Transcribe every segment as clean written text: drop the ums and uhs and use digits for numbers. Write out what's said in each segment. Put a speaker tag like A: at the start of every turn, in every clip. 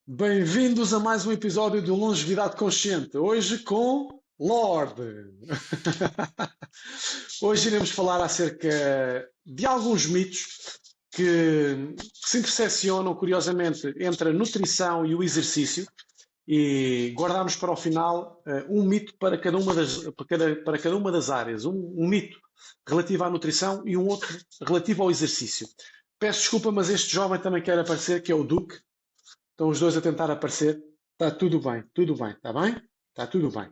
A: Bem-vindos a mais um episódio do Longevidade Consciente. Hoje com Lorde. Hoje iremos falar acerca de alguns mitos que se interseccionam, curiosamente, entre a nutrição e o exercício e guardamos para o final um mito para cada uma das áreas. Um mito relativo à nutrição e um outro relativo ao exercício. Peço desculpa, mas este jovem também quer aparecer, que é o Duque. Estão os dois a tentar aparecer. Está tudo bem, está bem? Está tudo bem.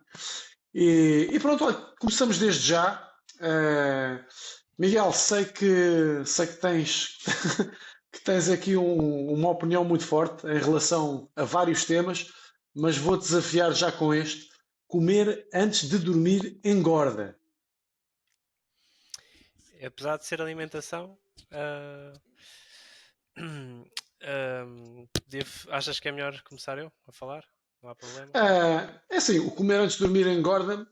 A: E pronto, olha, começamos desde já. Uh, Miguel, sei que tens, que tens aqui uma opinião muito forte em relação a vários temas, mas vou desafiar já com este. Comer antes de dormir engorda.
B: Apesar de ser alimentação, ah, achas que é melhor começar eu a falar? Não há problema?
A: É assim, o comer antes de dormir engorda.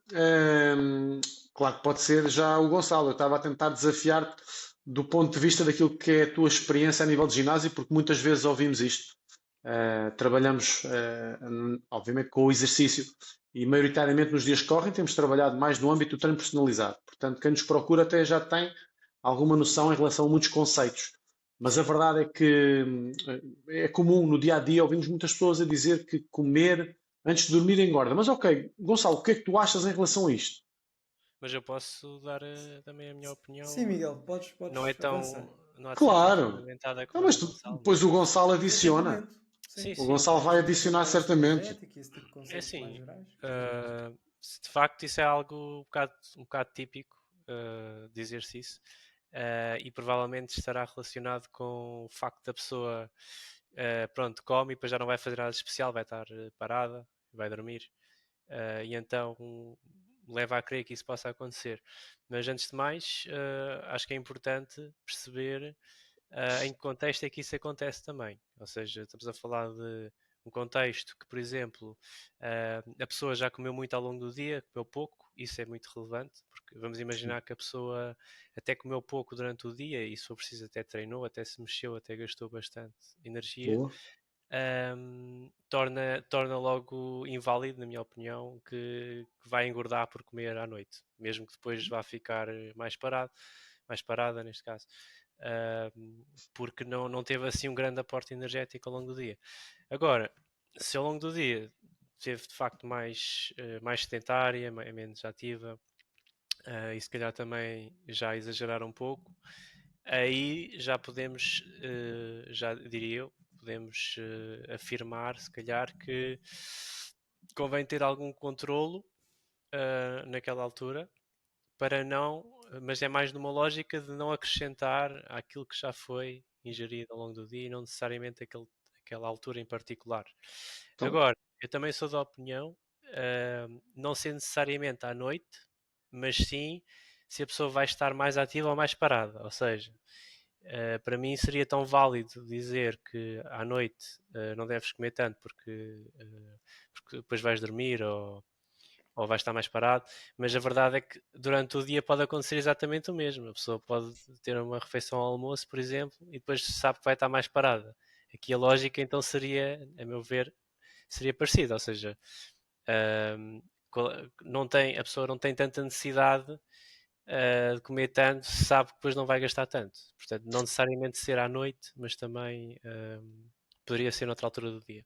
A: Claro que pode ser já o Gonçalo. Eu estava a tentar desafiar-te do ponto de vista daquilo que é a tua experiência a nível de ginásio, porque muitas vezes ouvimos isto. Trabalhamos, obviamente, com o exercício e, maioritariamente, nos dias que correm, temos trabalhado mais no âmbito do treino personalizado. Portanto, quem nos procura até já tem alguma noção em relação a muitos conceitos. Mas a
B: Sim,
A: verdade é que é comum no dia a dia ouvimos muitas pessoas a dizer que comer antes de dormir engorda. Mas ok, Gonçalo, o que é que tu achas em relação a isto?
B: mas eu posso dar também a minha
C: Sim,
B: opinião.
C: Miguel, podes,
B: Não é
C: podes, avança.
B: tão, não há de ser tão
A: Claro.
B: fundamentada
A: Então,
B: como a
A: mas
B: do Gonçalo,
A: depois o
B: mas
A: Gonçalo adiciona.
C: Desenvolvimento, sim.
B: sim,
A: O
B: sim.
A: Gonçalo vai
C: Começamos
A: adicionar
C: pela questão
A: certamente.
C: energética e esse tipo de
B: É
C: conceitos mais
B: assim,
C: gerais.
B: se de facto isso é algo um bocado típico de exercício. E provavelmente estará relacionado com o facto da pessoa, pronto, come e depois já não vai fazer nada de especial, vai estar parada, vai dormir, e então leva a crer que isso possa acontecer. Mas antes de mais, acho que é importante perceber em que contexto é que isso acontece também. Ou seja, estamos a falar de um contexto que, por exemplo, a pessoa já comeu muito ao longo do dia, comeu pouco, isso é muito relevante, porque vamos imaginar que a pessoa até comeu pouco durante o dia e, se for preciso, até treinou, até se mexeu, até gastou bastante energia.
A: Boa.
B: Torna logo inválido, na minha opinião, que vai engordar por comer à noite, mesmo que depois vá ficar mais parada neste caso, porque não teve assim um grande aporte energético ao longo do dia. Agora, se ao longo do dia esteve de facto mais sedentária, menos ativa, e se calhar também já exagerar um pouco, aí já podemos, já diria eu, podemos afirmar, se calhar, que convém ter algum controlo naquela altura para não, mas é mais numa lógica de não acrescentar àquilo que já foi ingerido ao longo do dia e não necessariamente aquela altura em particular.
A: Então,
B: Agora, eu também sou da opinião, não ser necessariamente à noite, mas sim se a pessoa vai estar mais ativa ou mais parada. Ou seja, para mim seria tão válido dizer que à noite não deves comer tanto porque depois vais dormir ou vais estar mais parado, mas a verdade é que durante o dia pode acontecer exatamente o mesmo. A pessoa pode ter uma refeição ao almoço, por exemplo, e depois sabe que vai estar mais parada. Aqui a lógica então seria, a meu ver, seria parecida, ou seja, um, a pessoa não tem tanta necessidade de comer tanto, sabe que depois não vai gastar tanto. Portanto, não necessariamente ser à noite, mas também poderia ser noutra altura do dia.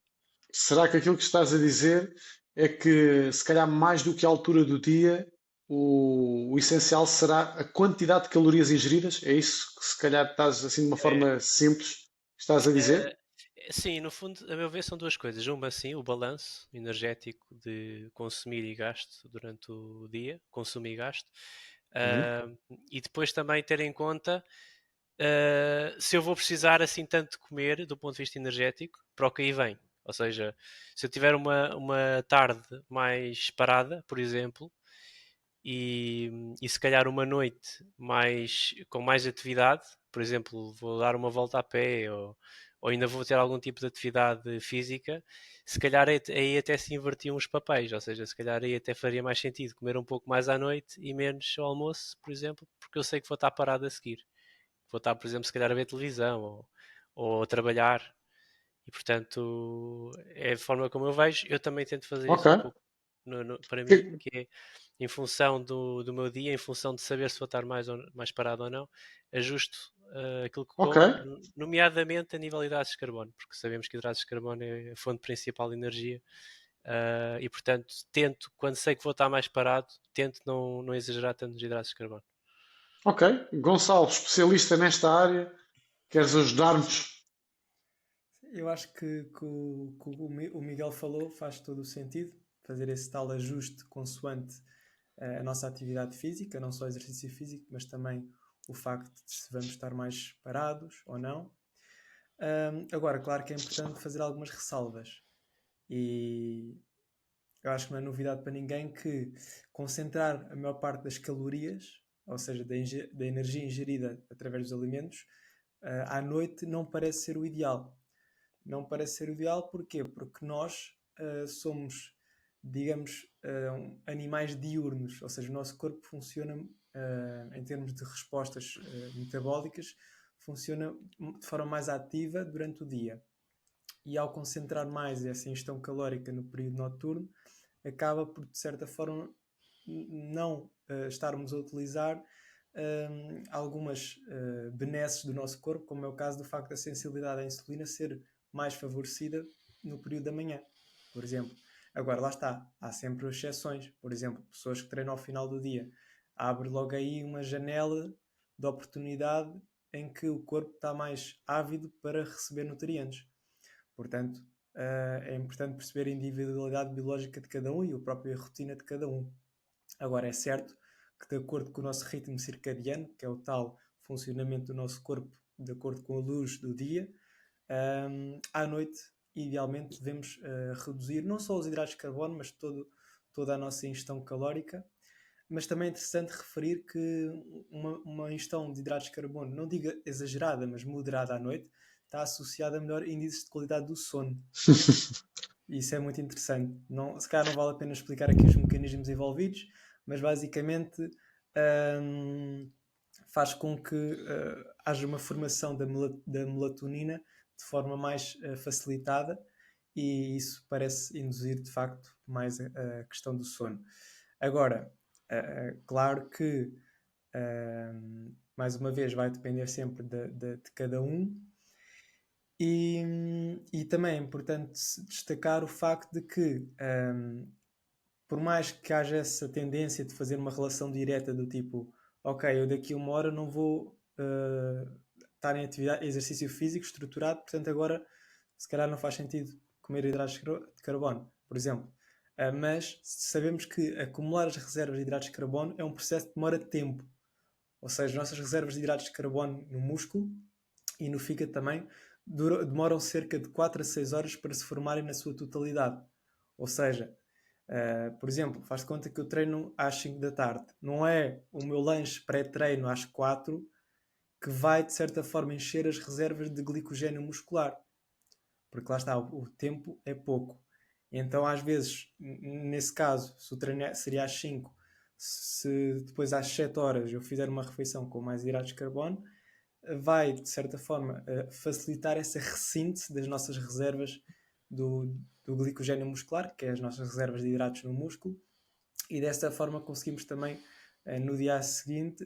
A: será que aquilo que estás a dizer é que, se calhar, mais do que a altura do dia, o essencial será a quantidade de calorias ingeridas? É isso que, se calhar, estás assim de uma forma simples, estás a dizer?
B: Eh, sim, no fundo, a meu ver, são duas coisas. Uma, sim, o balanço energético de consumir e gasto durante o dia, consumo e gasto.
A: Uhum.
B: Ah, e depois também ter em conta se eu vou precisar assim tanto de comer do ponto de vista energético para o que aí vem. Ou seja, se eu tiver uma tarde mais parada, por exemplo, e se calhar uma noite com mais atividade, por exemplo, vou dar uma volta a pé ou ainda vou ter algum tipo de atividade física, se calhar aí até se invertiam os papéis, ou seja, se calhar aí até faria mais sentido comer um pouco mais à noite e menos ao almoço, por exemplo, porque eu sei que vou estar parado a seguir. Vou estar, por exemplo, se calhar a ver televisão ou a trabalhar. E portanto, é a forma como eu vejo. Eu também tento fazer
A: Ok.
B: isso um pouco para mim,
A: Que-
B: que é em função do meu dia, em função de saber se vou estar mais parado ou não, ajusto aquilo que
A: ok.
B: como, nomeadamente a nível de hidratos de carbono, porque sabemos que hidratos de carbono é a fonte principal de energia. E portanto, tento, quando sei que vou estar mais parado, tento não exagerar tanto nos hidratos de carbono.
A: Ok. Gonçalo, especialista nesta área, queres ajudar-nos?
C: Eu acho que o Miguel falou faz todo o sentido, fazer esse tal ajuste consoante a nossa atividade física, não só exercício físico, mas também o facto de se vamos estar mais parados ou não. Agora, claro que é importante fazer algumas ressalvas. E eu acho que não é novidade para ninguém que concentrar a maior parte das calorias, ou seja, da energia ingerida através dos alimentos, à noite não parece ser o ideal. Não parece ser o ideal porquê? Porque nós somos, digamos, animais diurnos, ou seja, o nosso corpo funciona, em termos de respostas metabólicas, funciona de forma mais ativa durante o dia. E ao concentrar mais essa ingestão calórica no período noturno, acaba por, de certa forma, não estarmos a utilizar algumas benesses do nosso corpo, como é o caso do facto da sensibilidade à insulina ser mais favorecida no período da manhã, por exemplo. Agora, lá está, há sempre exceções. Por exemplo, pessoas que treinam ao final do dia. Abre logo aí uma janela de oportunidade em que o corpo está mais ávido para receber nutrientes. Portanto, é importante perceber a individualidade biológica de cada um e a própria rotina de cada um. Agora, é certo que, de acordo com o nosso ritmo circadiano, que é o tal funcionamento do nosso corpo de acordo com a luz do dia, à noite, idealmente, devemos reduzir não só os hidratos de carbono, mas toda a nossa ingestão calórica. Mas também é interessante referir que uma ingestão de hidratos de carbono, não diga exagerada, mas moderada à noite, está associada a melhor índice de qualidade do sono. E isso é muito interessante. Não, se calhar não vale a pena explicar aqui os mecanismos envolvidos, mas basicamente faz com que haja uma formação da melatonina de forma mais facilitada, e isso parece induzir de facto mais a questão do sono. Agora, claro que mais uma vez vai depender sempre de cada um, e também é importante destacar o facto de que por mais que haja essa tendência de fazer uma relação direta do tipo, ok, eu daqui a uma hora não vou estar em atividade, exercício físico estruturado, portanto agora se calhar não faz sentido comer hidratos de carbono, por exemplo. Mas sabemos que acumular as reservas de hidratos de carbono é um processo que demora tempo. Ou seja, nossas reservas de hidratos de carbono no músculo e no fígado também demoram cerca de 4 a 6 horas para se formarem na sua totalidade. Ou seja, por exemplo, faz de conta que eu treino às 5 da tarde. Não é o meu lanche pré-treino às 4 que vai, de certa forma, encher as reservas de glicogênio muscular. Porque lá está, o tempo é pouco. Então, às vezes, nesse caso, se o treino seria às 5, se depois às 7 horas eu fizer uma refeição com mais hidratos de carbono, vai, de certa forma, facilitar essa ressíntese das nossas reservas do glicogênio muscular, que é as nossas reservas de hidratos no músculo, e desta forma conseguimos também, no dia seguinte,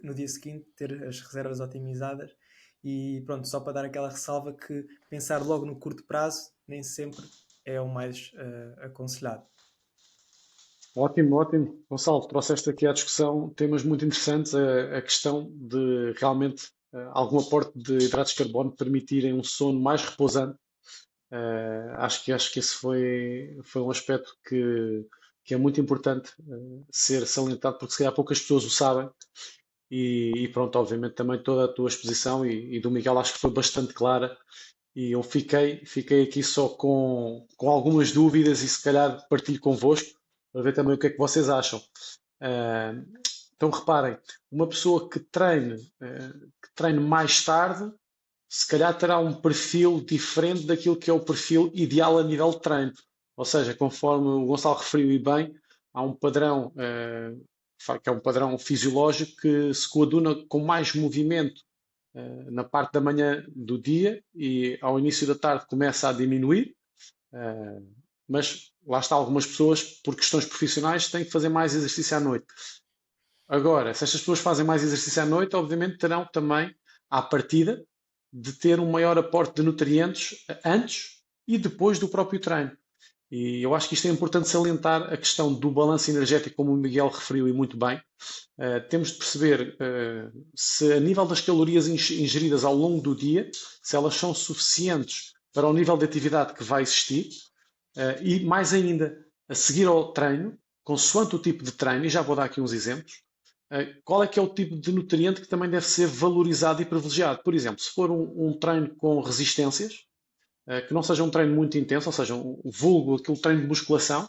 C: ter as reservas otimizadas. E pronto, só para dar aquela ressalva que pensar logo no curto prazo nem sempre é o mais aconselhado.
A: Ótimo, ótimo. Gonçalo, trouxeste aqui à discussão temas muito interessantes. A questão de realmente algum aporte de hidratos de carbono permitirem um sono mais repousante. Acho que esse foi um aspecto que é muito importante ser salientado, porque se calhar poucas pessoas o sabem. E pronto, obviamente também toda a tua exposição e do Miguel acho que foi bastante clara. E eu fiquei aqui só com algumas dúvidas e se calhar partilho convosco para ver também o que é que vocês acham. Ah, então reparem, uma pessoa que treine mais tarde, se calhar terá um perfil diferente daquilo que é o perfil ideal a nível de treino. Ou seja, conforme o Gonçalo referiu e bem, há um padrão, que é um padrão fisiológico que se coaduna com mais movimento na parte da manhã do dia e ao início da tarde começa a diminuir, mas lá está, algumas pessoas, por questões profissionais, têm que fazer mais exercício à noite. Agora, se estas pessoas fazem mais exercício à noite, obviamente terão também, à partida, de ter um maior aporte de nutrientes antes e depois do próprio treino. E eu acho que isto é importante salientar a questão do balanço energético, como o Miguel referiu e muito bem. Temos de perceber se a nível das calorias ingeridas ao longo do dia, se elas são suficientes para o nível de atividade que vai existir e mais ainda, a seguir ao treino, consoante o tipo de treino, e já vou dar aqui uns exemplos, qual é que é o tipo de nutriente que também deve ser valorizado e privilegiado. Por exemplo, se for um treino com resistências, que não seja um treino muito intenso, ou seja, um vulgo, aquele treino de musculação,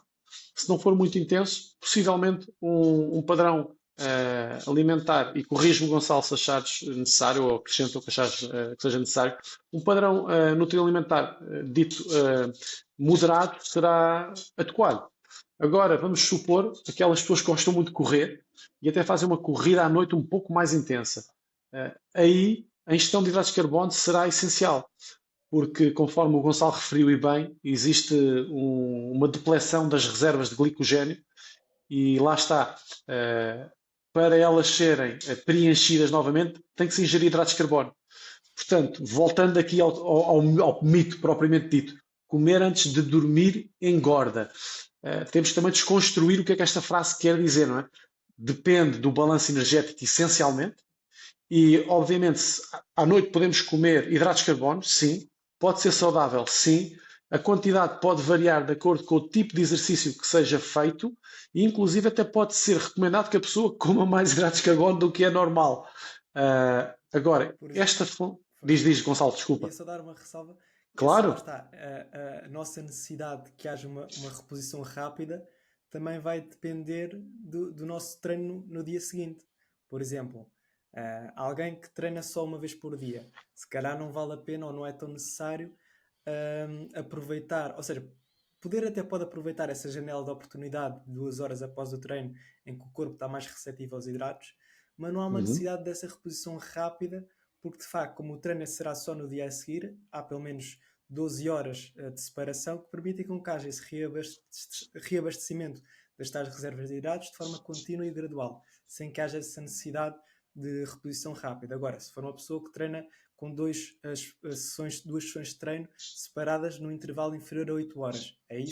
A: se não for muito intenso, possivelmente um padrão alimentar, e corrijo-me, Gonçalo, se achares necessário, ou acrescento o que achares que seja necessário, um padrão nutrialimentar dito moderado será adequado. Agora, vamos supor aquelas pessoas que gostam muito de correr e até fazem uma corrida à noite um pouco mais intensa. Aí, a ingestão de hidratos de carbono será essencial, porque, conforme o Gonçalo referiu e bem, existe uma depleção das reservas de glicogênio e lá está, para elas serem preenchidas novamente, tem que se ingerir hidratos de carbono. Portanto, voltando aqui ao mito propriamente dito, comer antes de dormir engorda. Temos também de desconstruir o que é que esta frase quer dizer, não é? Depende do balanço energético essencialmente e, obviamente, à noite podemos comer hidratos de carbono, sim. Pode ser saudável, sim. A quantidade pode variar de acordo com o tipo de exercício que seja feito e, inclusive, até pode ser recomendado que a pessoa coma mais hidratos de carbono do que é normal. Agora, esta fonte... Diz, Gonçalo, desculpa.
C: Queria só dar uma ressalva.
A: Claro.
C: Lá está, a nossa necessidade de que haja uma reposição rápida também vai depender do nosso treino no dia seguinte. Por exemplo, alguém que treina só uma vez por dia, se calhar não vale a pena ou não é tão necessário aproveitar, ou seja, pode aproveitar essa janela de oportunidade de 2 horas após o treino em que o corpo está mais receptivo aos hidratos, mas não há uma necessidade dessa reposição rápida, porque de facto, como o treino será só no dia a seguir, há pelo menos 12 horas de separação que permitem com que haja esse reabastecimento das tais reservas de hidratos de forma contínua e gradual, sem que haja essa necessidade de reposição rápida. Agora, se for uma pessoa que treina com duas sessões de treino separadas no intervalo inferior a 8 horas, aí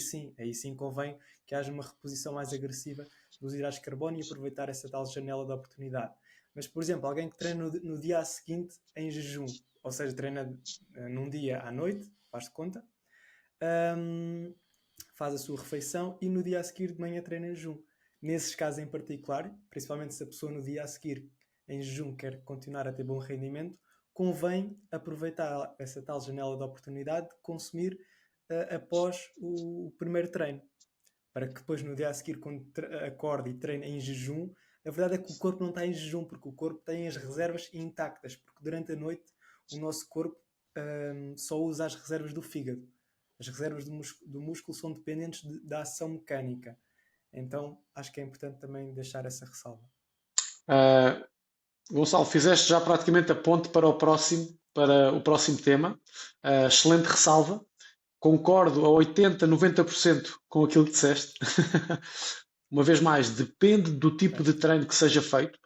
C: sim convém que haja uma reposição mais agressiva dos hidratos de carbono e aproveitar essa tal janela de oportunidade. Mas, por exemplo, alguém que treina no dia seguinte em jejum, ou seja, treina num dia à noite, faz de conta, faz a sua refeição e no dia a seguir de manhã treina em jejum. Nesses casos em particular, principalmente se a pessoa no dia a seguir em jejum quer continuar a ter bom rendimento, convém aproveitar essa tal janela de oportunidade de consumir após o primeiro treino, para que depois no dia a seguir, quando acorde e treine em jejum, a verdade é que o corpo não está em jejum, porque o corpo tem as reservas intactas, porque durante a noite o nosso corpo só usa as reservas do fígado. As reservas do músculo são dependentes da ação mecânica. Então, acho que é importante também deixar essa ressalva.
A: Gonçalo, fizeste já praticamente a ponte para o próximo tema. Excelente ressalva. Concordo a 80%, 90% com aquilo que disseste. Uma vez mais, depende do tipo de treino que seja feito.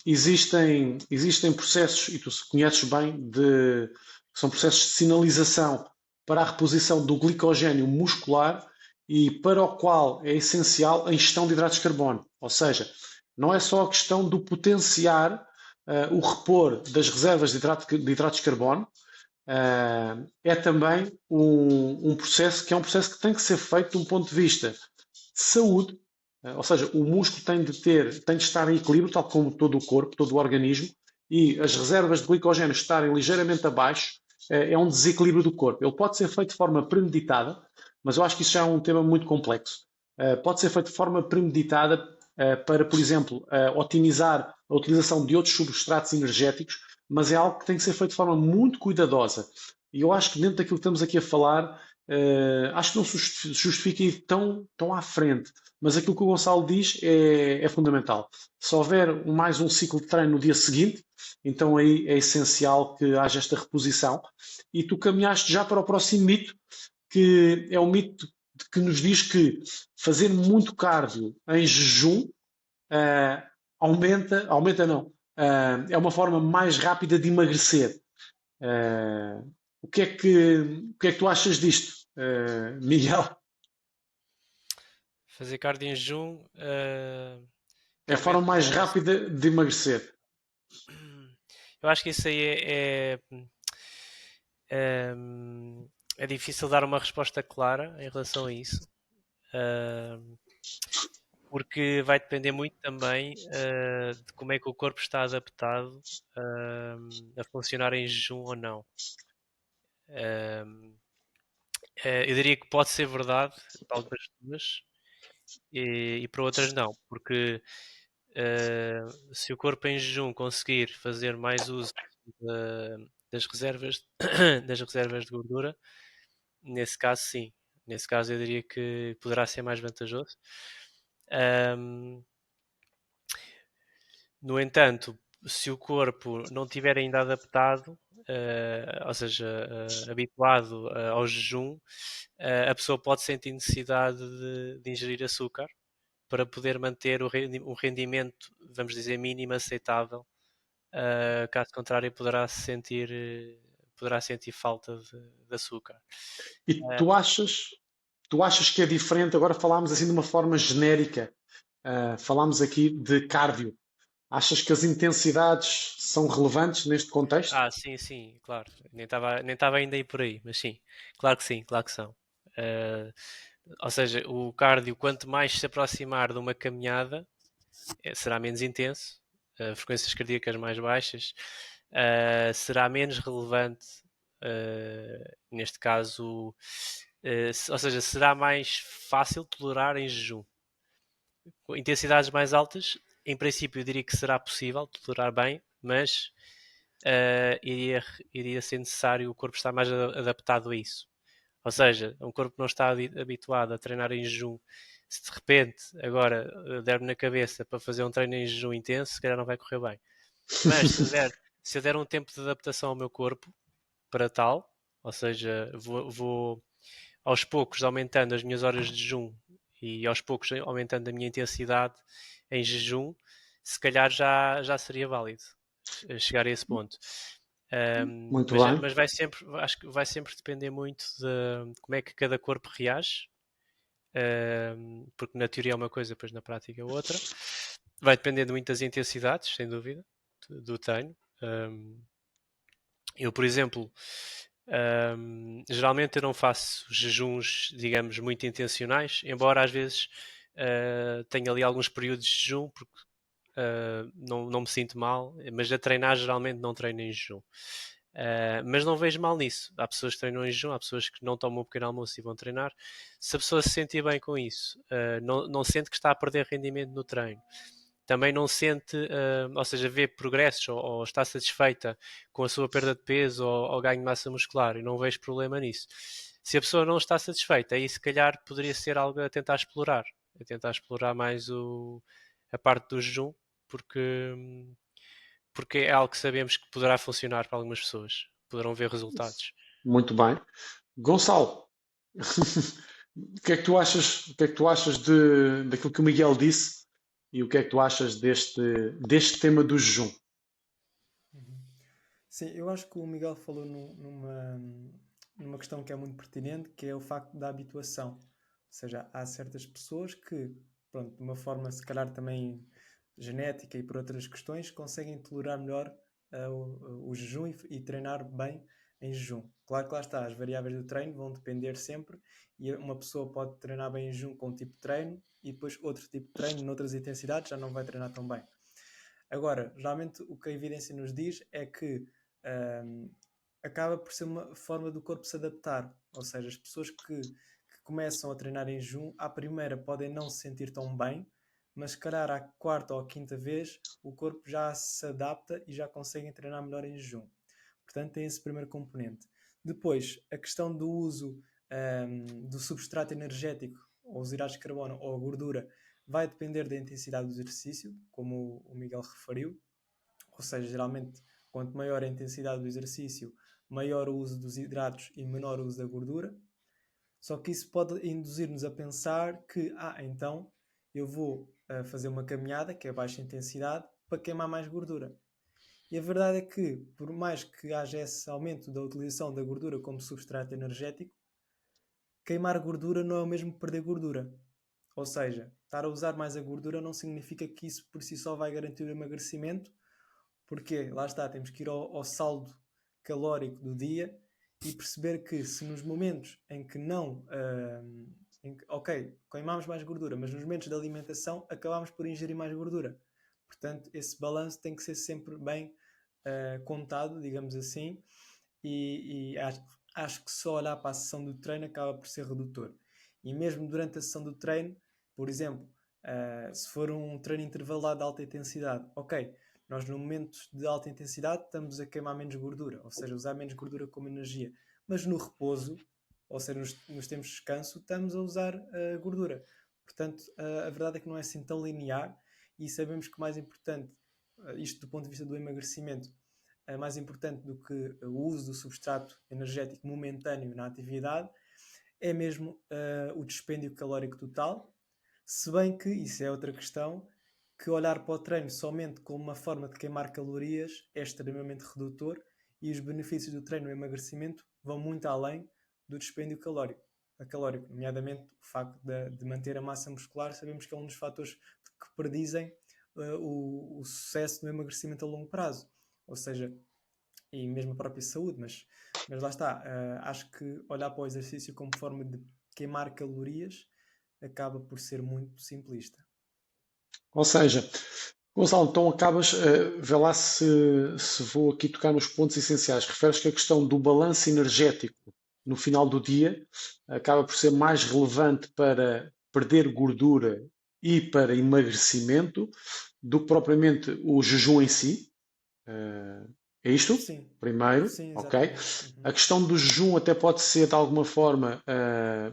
A: Existem processos, e tu conheces bem, que são processos de sinalização para a reposição do glicogênio muscular e para o qual é essencial a ingestão de hidratos de carbono. Ou seja, não é só a questão do potenciar o repor das reservas de hidratos de carbono, é também um processo que tem que ser feito de um ponto de vista de saúde, ou seja, o músculo tem de estar em equilíbrio, tal como todo o corpo, todo o organismo, e as reservas de glicogênio estarem ligeiramente abaixo é um desequilíbrio do corpo. Ele pode ser feito de forma premeditada, mas eu acho que isso já é um tema muito complexo. Pode ser feito de forma premeditada para, por exemplo, otimizar a utilização de outros substratos energéticos, mas é algo que tem que ser feito de forma muito cuidadosa. E eu acho que dentro daquilo que estamos aqui a falar acho que não se justifica ir tão à frente. Mas aquilo que o Gonçalo diz é fundamental. Se houver mais um ciclo de treino no dia seguinte, então aí é essencial que haja esta reposição. E tu caminhaste já para o próximo mito, que é o mito que nos diz que fazer muito cardio em jejum aumenta não, é uma forma mais rápida de emagrecer. O que é que tu achas disto, Miguel?
B: Fazer cardio em jejum,
A: É a forma
B: realmente
A: mais rápida de emagrecer.
B: eu acho que isso aí é, é difícil dar uma resposta clara em relação a isso. Porque vai depender muito também de como é que o corpo está adaptado a funcionar em jejum ou não. Eu diria que pode ser verdade para algumas pessoas e para outras não, porque se o corpo em jejum conseguir fazer mais uso das reservas, das reservas de gordura, nesse caso sim. Nesse caso eu diria que poderá ser mais vantajoso. No entanto, se o corpo não estiver ainda adaptado, ou seja, habituado ao jejum, a pessoa pode sentir necessidade de ingerir açúcar para poder manter o rendimento, vamos dizer, mínimo aceitável. Caso contrário, poderá sentir falta de açúcar.
A: E tu achas que é diferente? Agora falámos assim de uma forma genérica. Falámos aqui de cardio. Achas que as intensidades são relevantes neste contexto?
B: Sim, sim, claro. Nem estava ainda aí por aí, mas sim, claro que sim, claro que são. Uh, ou seja, o cardio, quanto mais se aproximar de uma caminhada, será menos intenso, frequências cardíacas mais baixas, será menos relevante, neste caso, ou seja, será mais fácil tolerar em jejum. Com intensidades mais altas, em princípio, eu diria que será possível tolerar bem, mas iria ser necessário o corpo estar mais adaptado a isso. Ou seja, um corpo que não está habituado a treinar em jejum, se de repente agora der-me na cabeça para fazer um treino em jejum intenso, se calhar não vai correr bem. Mas se eu der um tempo de adaptação ao meu corpo para tal, ou seja, vou aos poucos aumentando as minhas horas de jejum e aos poucos aumentando a minha intensidade em jejum, se calhar já seria válido chegar a esse ponto.
A: Muito
B: mas,
A: bem.
B: mas acho que vai sempre depender muito de como é que cada corpo reage, porque na teoria é uma coisa, depois na prática é outra. Vai depender de muitas intensidades, sem dúvida, do treino. Eu, por exemplo, geralmente eu não faço jejuns, digamos, muito intencionais, embora às vezes tenha ali alguns períodos de jejum, porque não me sinto mal, mas a treinar geralmente não treino em jejum. Mas não vejo mal nisso. Há pessoas que treinam em jejum, há pessoas que não tomam um pequeno almoço e vão treinar. Se a pessoa se sentir bem com isso, não sente que está a perder rendimento no treino, também não sente, ou seja, vê progressos ou está satisfeita com a sua perda de peso ou ganho de massa muscular, e não vejo problema nisso. Se a pessoa não está satisfeita, aí se calhar poderia ser algo a tentar explorar mais a parte do jejum, porque é algo que sabemos que poderá funcionar para algumas pessoas, poderão ver resultados.
A: Muito bem. Gonçalo, o que é que tu achas daquilo que o Miguel disse e o que é que tu achas deste tema do jejum?
C: Uhum. Sim, eu acho que o Miguel falou numa questão que é muito pertinente, que é o facto da habituação. Ou seja, há certas pessoas que, pronto, de uma forma se calhar também genética e por outras questões, conseguem tolerar melhor o jejum e treinar bem em jejum. Claro que lá está, as variáveis do treino vão depender sempre e uma pessoa pode treinar bem em jejum com um tipo de treino e depois outro tipo de treino, noutras intensidades, já não vai treinar tão bem. Agora, geralmente o que a evidência nos diz é que acaba por ser uma forma do corpo se adaptar. Ou seja, as pessoas que começam a treinar em jejum, à primeira podem não se sentir tão bem, mas se calhar à quarta ou à quinta vez o corpo já se adapta e já conseguem treinar melhor em jejum. Portanto, tem esse primeiro componente. Depois, a questão do uso do substrato energético, ou os hidratos de carbono ou a gordura, vai depender da intensidade do exercício, como o Miguel referiu. Ou seja, geralmente, quanto maior a intensidade do exercício, maior o uso dos hidratos e menor o uso da gordura. Só que isso pode induzir-nos a pensar que, então eu vou fazer uma caminhada, que é baixa intensidade, para queimar mais gordura. E a verdade é que, por mais que haja esse aumento da utilização da gordura como substrato energético, queimar gordura não é o mesmo que perder gordura. Ou seja, estar a usar mais a gordura não significa que isso por si só vai garantir o emagrecimento, porque, lá está, temos que ir ao saldo calórico do dia e perceber que se nos momentos em que não... queimamos mais gordura, mas nos momentos da alimentação acabamos por ingerir mais gordura. Portanto, esse balanço tem que ser sempre bem contado, digamos assim, e acho que só olhar para a sessão do treino acaba por ser redutor. E mesmo durante a sessão do treino, por exemplo, se for um treino intervalado de alta intensidade, nós no momento de alta intensidade estamos a queimar menos gordura, ou seja, usar menos gordura como energia, mas no repouso, ou seja, nos tempos de descanso, estamos a usar gordura. Portanto, a verdade é que não é assim tão linear, e sabemos que mais importante, isto do ponto de vista do emagrecimento, mais importante do que o uso do substrato energético momentâneo na atividade, é mesmo o dispêndio calórico total, se bem que, isso é outra questão, que olhar para o treino somente como uma forma de queimar calorias é extremamente redutor, e os benefícios do treino no emagrecimento vão muito além do dispêndio calórico, nomeadamente o facto de manter a massa muscular. Sabemos que é um dos fatores que predizem o sucesso no emagrecimento a longo prazo, ou seja, e mesmo a própria saúde, mas lá está, acho que olhar para o exercício como forma de queimar calorias acaba por ser muito simplista.
A: Ou seja, Gonçalo, então acabas, vê lá se vou aqui tocar nos pontos essenciais. Referes que a questão do balanço energético no final do dia acaba por ser mais relevante para perder gordura e para emagrecimento do que propriamente o jejum em si. É isto?
C: Sim.
A: Primeiro,
C: Sim,
A: ok.
C: exatamente.
A: A questão do jejum até pode ser de alguma forma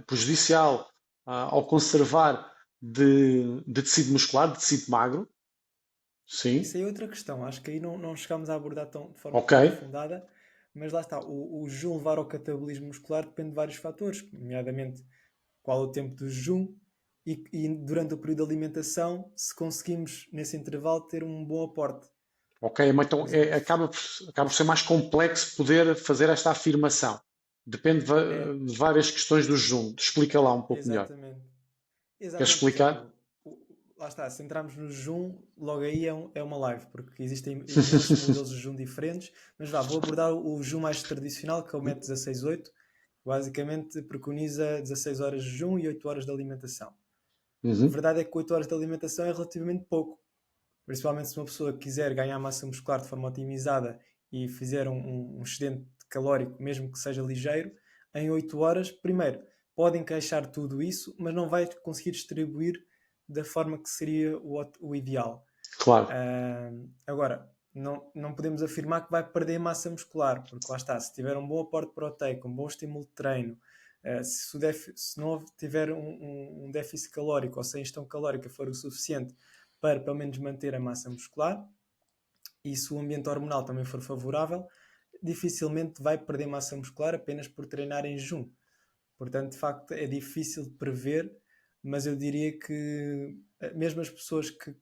A: prejudicial ao conservar de tecido muscular, de tecido magro. Sim,
C: Isso aí é outra questão. Acho que aí não chegámos a abordar de forma
A: ok.
C: tão aprofundada, mas lá está. O jejum levar ao catabolismo muscular depende de vários fatores, nomeadamente qual é o tempo do jejum e durante o período de alimentação, se conseguimos, nesse intervalo, ter um bom aporte.
A: Ok, mas então
C: Por exemplo,
A: acaba por ser mais complexo poder fazer esta afirmação. Depende
C: é,
A: de várias questões do jejum. Explica lá um pouco melhor.
C: exatamente.
A: Queres
C: Exatamente, por
A: explicar?
C: exemplo, lá está, se entrarmos no jejum, logo aí é uma live, porque existem imensos modelos de jejum diferentes, mas vou abordar o jejum mais tradicional, que é o método 16-8, que basicamente preconiza 16 horas de jejum e 8 horas de alimentação. A
A: Uhum.
C: verdade é que 8 horas de alimentação é relativamente pouco, principalmente se uma pessoa quiser ganhar massa muscular de forma otimizada e fizer um excedente calórico, mesmo que seja ligeiro, em 8 horas, primeiro, pode encaixar tudo isso, mas não vai conseguir distribuir da forma que seria o ideal.
A: Claro.
C: Agora, não podemos afirmar que vai perder massa muscular, porque lá está, se tiver um bom aporte proteico, um bom estímulo de treino, se não tiver um déficit calórico ou se a ingestão calórica for o suficiente para pelo menos manter a massa muscular, e se o ambiente hormonal também for favorável, dificilmente vai perder massa muscular apenas por treinar em jejum. Portanto, de facto, é difícil de prever, mas eu diria que mesmo as pessoas que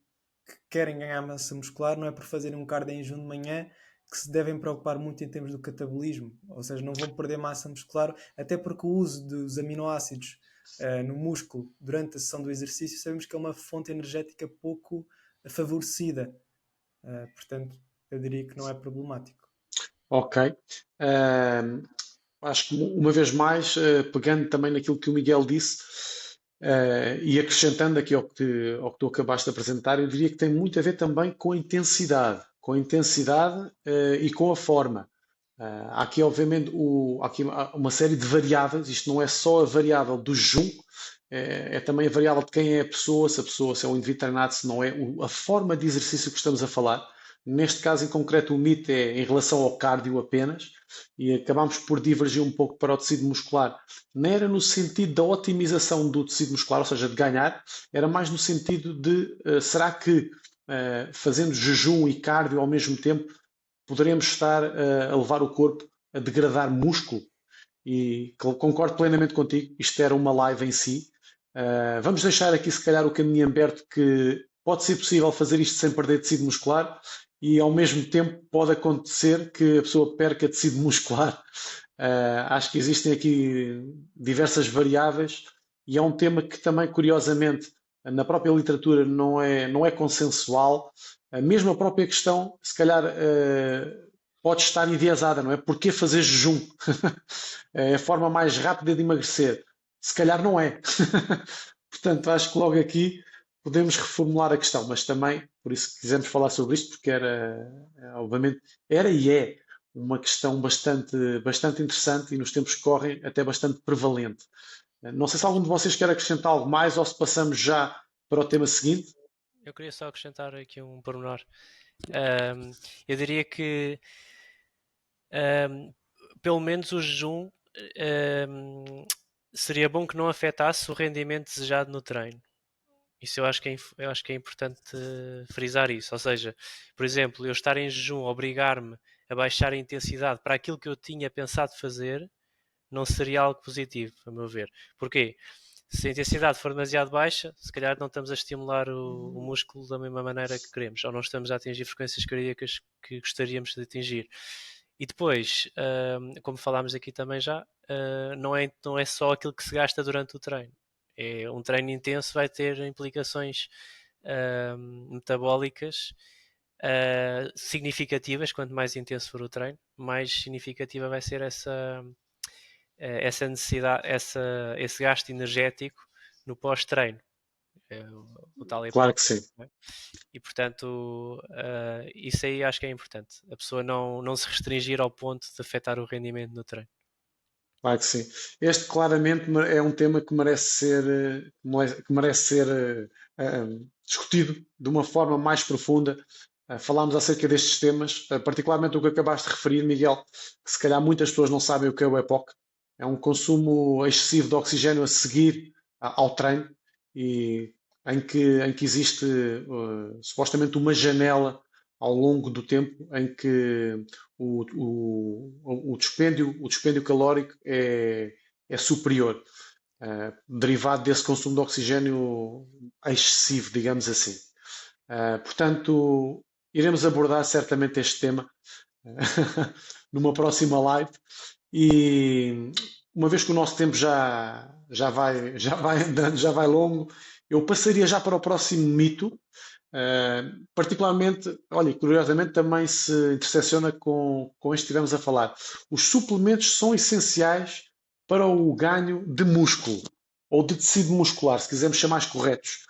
C: querem ganhar massa muscular, não é por fazerem um cardio em jejum de manhã que se devem preocupar muito em termos do catabolismo, ou seja, não vão perder massa muscular, até porque o uso dos aminoácidos no músculo durante a sessão do exercício sabemos que é uma fonte energética pouco favorecida, portanto eu diria que não é problemático.
A: Ok. Acho que uma vez mais, pegando também naquilo que o Miguel disse, e acrescentando aqui ao que tu acabaste de apresentar, eu diria que tem muito a ver também com a intensidade e com a forma. Há aqui, obviamente, há aqui uma série de variáveis. Isto não é só a variável do jejum, é também a variável de quem é a pessoa, se é um indivíduo treinado, se não é, a forma de exercício que estamos a falar. Neste caso em concreto, o mito é em relação ao cardio apenas, e acabámos por divergir um pouco para o tecido muscular. Não era no sentido da otimização do tecido muscular, ou seja, de ganhar, era mais no sentido de será que fazendo jejum e cardio ao mesmo tempo poderemos estar a levar o corpo a degradar músculo? E concordo plenamente contigo, isto era uma live em si. Vamos deixar aqui, se calhar, o caminho aberto que pode ser possível fazer isto sem perder tecido muscular e, ao mesmo tempo, pode acontecer que a pessoa perca tecido muscular. Acho que existem aqui diversas variáveis e é um tema que também, curiosamente, na própria literatura não é consensual. Mesmo a própria questão, se calhar, pode estar enviesada, não é? Porquê fazer jejum? É a forma mais rápida de emagrecer. Se calhar não é. Portanto, acho que logo aqui podemos reformular a questão, mas também, por isso que quisemos falar sobre isto, porque obviamente, era e é uma questão bastante interessante e nos tempos que correm até bastante prevalente. Não sei se algum de vocês quer acrescentar algo mais ou se passamos já para o tema seguinte.
B: Eu queria só acrescentar aqui um pormenor. Eu diria que pelo menos o jejum seria bom que não afetasse o rendimento desejado no treino. Isso eu acho que é importante frisar isso. Ou seja, por exemplo, eu estar em jejum, obrigar-me a baixar a intensidade para aquilo que eu tinha pensado fazer, não seria algo positivo, a meu ver. Porquê? Se a intensidade for demasiado baixa, se calhar não estamos a estimular o músculo da mesma maneira que queremos, ou não estamos a atingir frequências cardíacas que gostaríamos de atingir. E depois, como falámos aqui também já, não é só aquilo que se gasta durante o treino. Um treino intenso vai ter implicações metabólicas significativas. Quanto mais intenso for o treino, mais significativa vai ser essa necessidade, esse gasto energético no pós-treino, o tal
A: Claro
B: EPOC.
A: que sim.
B: Não é? E portanto, isso aí acho que é importante. A pessoa não se restringir ao ponto de afetar o rendimento no treino.
A: Claro que sim. Este claramente é um tema que merece ser discutido de uma forma mais profunda. Falámos acerca destes temas, particularmente o que acabaste de referir, Miguel, que se calhar muitas pessoas não sabem o que é o EPOC. É um consumo excessivo de oxigênio a seguir ao treino e em que existe supostamente uma janela ao longo do tempo em que o dispêndio calórico é superior, derivado desse consumo de oxigênio excessivo, digamos assim. Portanto, iremos abordar certamente este tema numa próxima live e uma vez que o nosso tempo já vai andando, já vai longo, eu passaria já para o próximo mito. Particularmente, olha, curiosamente também se intersecciona com este que estivemos a falar. Os suplementos são essenciais para o ganho de músculo ou de tecido muscular, se quisermos ser mais corretos.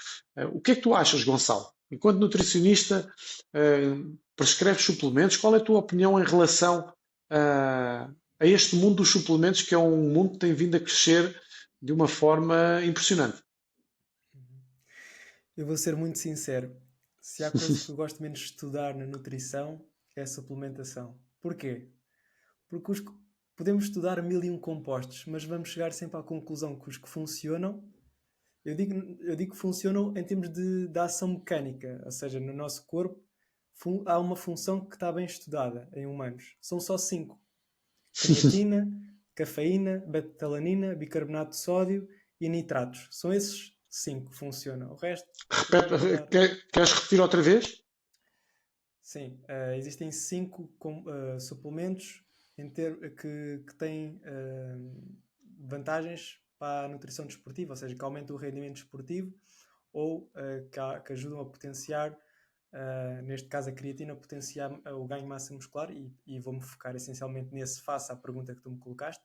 A: O que é que tu achas, Gonçalo? Enquanto nutricionista, prescreves suplementos, qual é a tua opinião em relação a este mundo dos suplementos, que é um mundo que tem vindo a crescer de uma forma impressionante?
C: Eu vou ser muito sincero. Se há coisa que eu gosto menos de estudar na nutrição, é a suplementação. Porquê? Porque podemos estudar 1001 compostos, mas vamos chegar sempre à conclusão que os que funcionam, eu digo que funcionam em termos de ação mecânica, ou seja, no nosso corpo há uma função que está bem estudada em humanos. São só 5. Creatina, cafeína, betalanina, bicarbonato de sódio e nitratos. São esses 5 que funcionam. O resto...
A: Queres repetir outra vez?
C: Sim, existem 5 suplementos que têm vantagens para a nutrição desportiva, ou seja, que aumentam o rendimento desportivo ou que ajudam a potenciar, neste caso a creatina, a potenciar o ganho de massa muscular e vou-me focar essencialmente nesse face à pergunta que tu me colocaste.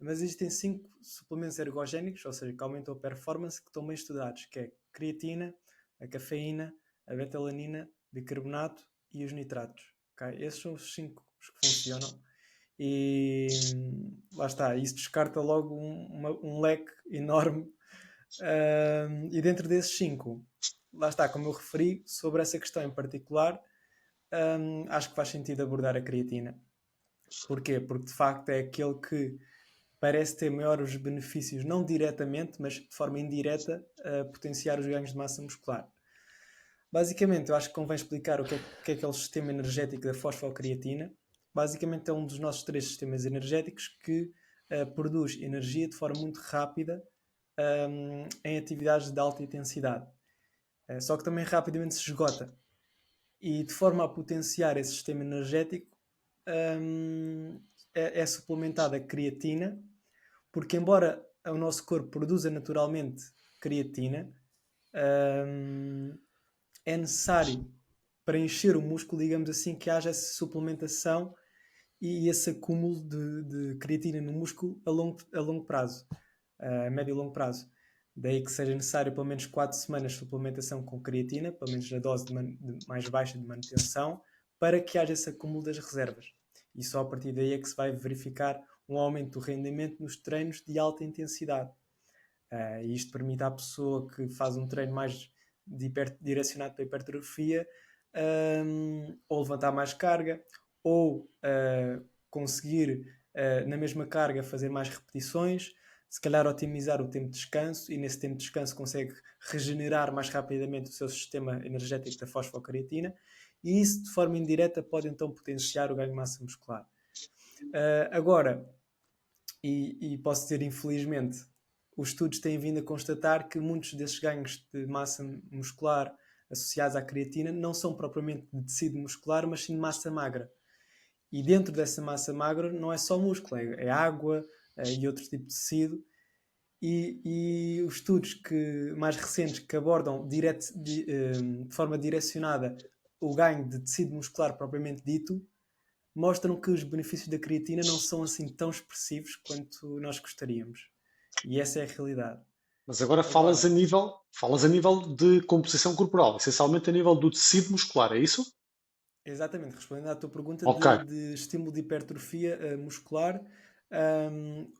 C: Mas existem 5 suplementos ergogénicos, ou seja, que aumentam a performance, que estão bem estudados, que é a creatina, a cafeína, a betalanina, bicarbonato e os nitratos. Okay? Esses são os 5 que funcionam. E lá está, isso descarta logo um leque enorme. E dentro desses 5, lá está, como eu referi, sobre essa questão em particular, acho que faz sentido abordar a creatina. Porquê? Porque de facto é aquele que parece ter maiores benefícios, não diretamente, mas de forma indireta, a potenciar os ganhos de massa muscular. Basicamente, eu acho que convém explicar o que é o sistema energético da fosfocreatina. Basicamente, é um dos nossos 3 sistemas energéticos que produz energia de forma muito rápida em atividades de alta intensidade. Só que também rapidamente se esgota. E de forma a potenciar esse sistema energético, é suplementada a creatina, porque embora o nosso corpo produza naturalmente creatina, é necessário para encher o músculo, digamos assim, que haja essa suplementação e esse acúmulo de creatina no músculo a longo prazo, a médio e longo prazo. Daí que seja necessário pelo menos 4 semanas de suplementação com creatina, pelo menos a dose mais baixa de manutenção, para que haja esse acúmulo das reservas. E só a partir daí é que se vai verificar um aumento do rendimento nos treinos de alta intensidade. E isto permite à pessoa que faz um treino mais direcionado para a hipertrofia ou levantar mais carga, ou conseguir na mesma carga fazer mais repetições, se calhar otimizar o tempo de descanso, e nesse tempo de descanso consegue regenerar mais rapidamente o seu sistema energético da fosfocreatina, e isso de forma indireta pode então potenciar o ganho de massa muscular. Agora, e posso dizer infelizmente, os estudos têm vindo a constatar que muitos desses ganhos de massa muscular associados à creatina não são propriamente de tecido muscular, mas sim de massa magra. E dentro dessa massa magra não é só músculo, é água e outro tipo de tecido. E os estudos mais recentes que abordam de forma direcionada o ganho de tecido muscular propriamente dito mostram que os benefícios da creatina não são assim tão expressivos quanto nós gostaríamos. E essa é a realidade.
A: Mas agora
C: Agora,
A: falas a nível de composição corporal, essencialmente a nível do tecido muscular, é isso?
C: exatamente, respondendo à tua pergunta
A: Ok.
C: de estímulo de hipertrofia muscular,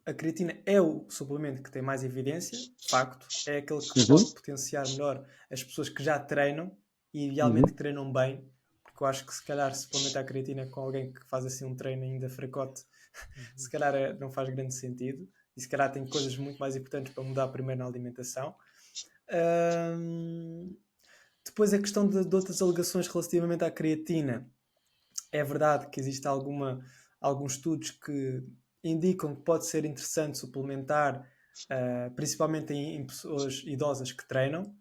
C: a creatina é o suplemento que tem mais evidência, de facto, é aquele que
A: Uhum,
C: pode potenciar melhor as pessoas que já treinam e idealmente
A: uhum.
C: que treinam bem, porque eu acho que se calhar suplementar a creatina com alguém que faz assim um treino ainda fracote, se calhar não faz grande sentido, e se calhar tem coisas muito mais importantes para mudar primeiro na alimentação. Depois a questão de outras alegações relativamente à creatina. É verdade que existe alguns estudos que indicam que pode ser interessante suplementar, principalmente em pessoas idosas que treinam.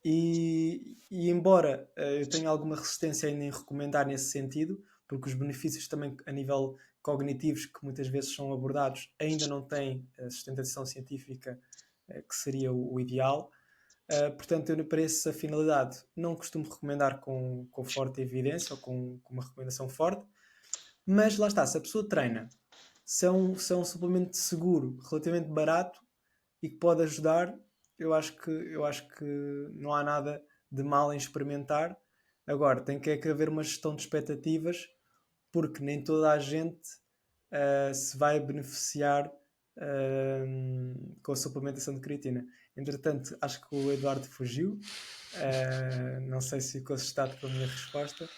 C: E embora eu tenha alguma resistência ainda em recomendar nesse sentido, porque os benefícios também a nível cognitivos que muitas vezes são abordados ainda não têm a sustentação científica que seria o ideal. Portanto, eu para essa finalidade não costumo recomendar com forte evidência ou com uma recomendação forte, mas lá está, se a pessoa treina, se é um suplemento seguro, relativamente barato e que pode ajudar, eu acho que não há nada de mal em experimentar. Agora, tem que haver uma gestão de expectativas, porque nem toda a gente se vai beneficiar com a suplementação de creatina. Entretanto, acho que o Eduardo fugiu. Não sei se ficou assustado com a minha resposta.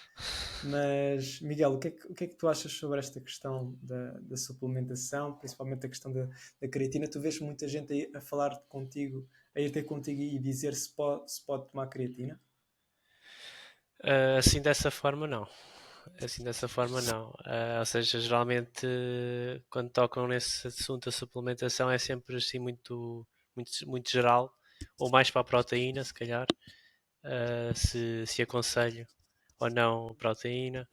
C: Mas, Miguel, o que é que tu achas sobre esta questão da suplementação, principalmente a questão da creatina? Tu vês muita gente aí a falar contigo, a ir ter contigo e dizer se pode tomar creatina?
B: Assim dessa forma, não. Assim dessa forma, não. Ou seja, geralmente quando tocam nesse assunto da suplementação é sempre assim muito geral, ou mais para a proteína, se calhar, se aconselho ou não proteína.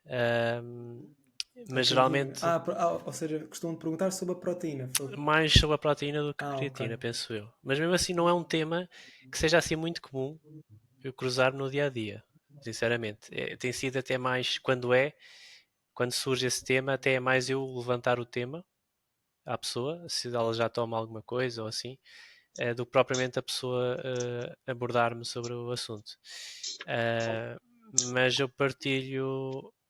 C: A
B: Mas
C: creatina.
B: geralmente
C: Ou seja, costumam perguntar sobre a proteína.
B: mais sobre a proteína do que
C: Ok.
B: creatina, penso eu. Mas mesmo assim não é um tema que seja assim muito comum eu cruzar no dia a dia, sinceramente. Tem sido até mais quando surge esse tema, até é mais eu levantar o tema à pessoa, se ela já toma alguma coisa ou assim, do que propriamente a pessoa abordar-me sobre o assunto. Mas eu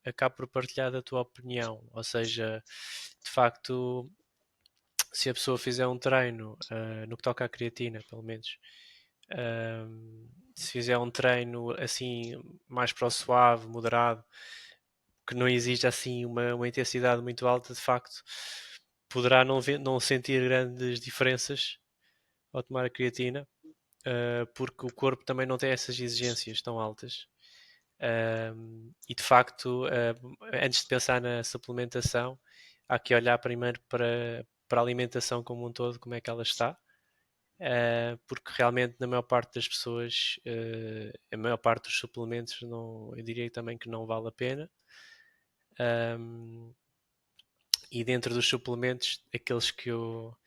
B: acabo por partilhar da tua opinião, ou seja, de facto, se a pessoa fizer um treino, no que toca à creatina, pelo menos, Se fizer um treino assim mais para o suave, moderado, que não exige assim uma intensidade muito alta, de facto, poderá não sentir grandes diferenças ao tomar a creatina, porque o corpo também não tem essas exigências tão altas. E de facto, antes de pensar na suplementação, há que olhar primeiro para a alimentação como um todo, como é que ela está, porque realmente na maior parte das pessoas, a maior parte dos suplementos, eu diria também que não vale a pena. E dentro dos suplementos, aqueles que eu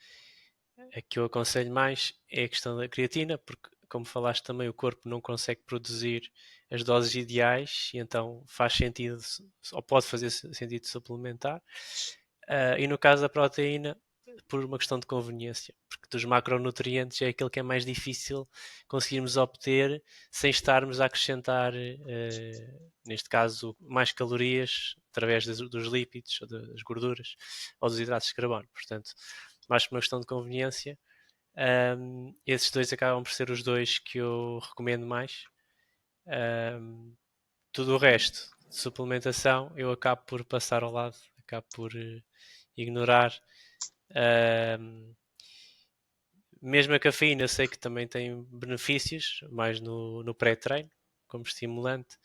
B: aconselho mais é a questão da creatina, porque como falaste também, o corpo não consegue produzir as doses ideais e então faz sentido, ou pode fazer sentido suplementar. E no caso da proteína, por uma questão de conveniência, porque dos macronutrientes é aquele que é mais difícil conseguirmos obter sem estarmos a acrescentar, neste caso, mais calorias através dos lípidos, ou das gorduras, ou dos hidratos de carbono. Portanto, mais por uma questão de conveniência, esses dois acabam por ser os dois que eu recomendo mais. Tudo o resto de suplementação eu acabo por passar ao lado, acabo por ignorar. Mesmo a cafeína eu sei que também tem benefícios, mais no pré-treino, como estimulante.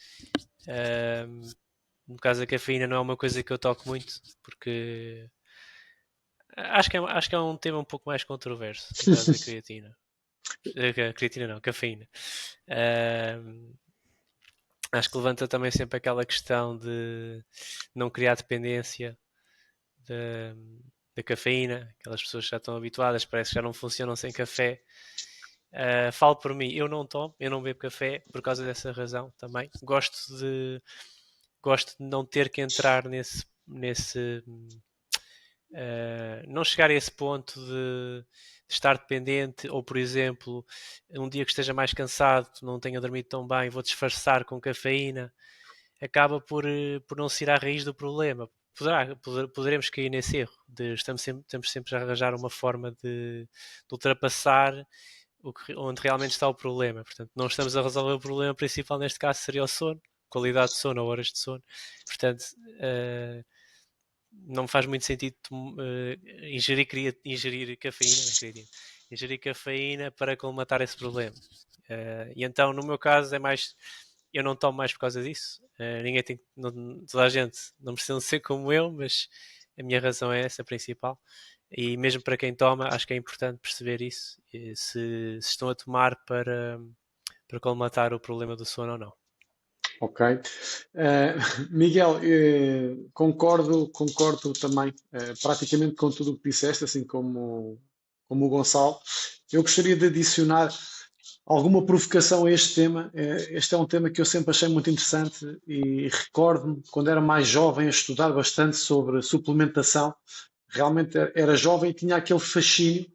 B: No caso da cafeína não é uma coisa que eu toco muito, porque acho que é um tema um pouco mais controverso, no caso da creatina. Creatina não, cafeína. Acho que levanta também sempre aquela questão de não criar dependência da cafeína. Aquelas pessoas que já estão habituadas, parece que já não funcionam sem café. Falo por mim, eu não tomo, eu não bebo café por causa dessa razão também. Gosto de não ter que entrar nesse não chegar a esse ponto de estar dependente, ou por exemplo, um dia que esteja mais cansado, não tenha dormido tão bem, vou disfarçar com cafeína, acaba por não se ir à raiz do problema. Poderemos cair nesse erro, estamos sempre a arranjar uma forma de ultrapassar onde realmente está o problema. Portanto, não estamos a resolver o problema principal, neste caso seria o sono, qualidade de sono ou horas de sono. Portanto, não faz muito sentido ingerir cafeína, ingerir cafeína para colmatar esse problema. E então, no meu caso, é mais, eu não tomo mais por causa disso. Ninguém tem, toda a gente não precisa ser como eu, mas a minha razão é essa principal. E mesmo para quem toma, acho que é importante perceber isso, se estão a tomar para colmatar o problema do sono ou não.
A: Ok. Miguel, concordo também praticamente com tudo o que disseste, assim como o Gonçalo. Eu gostaria de adicionar alguma provocação a este tema. Este é um tema que eu sempre achei muito interessante e recordo-me, quando era mais jovem, a estudar bastante sobre suplementação. Realmente era jovem e tinha aquele fascínio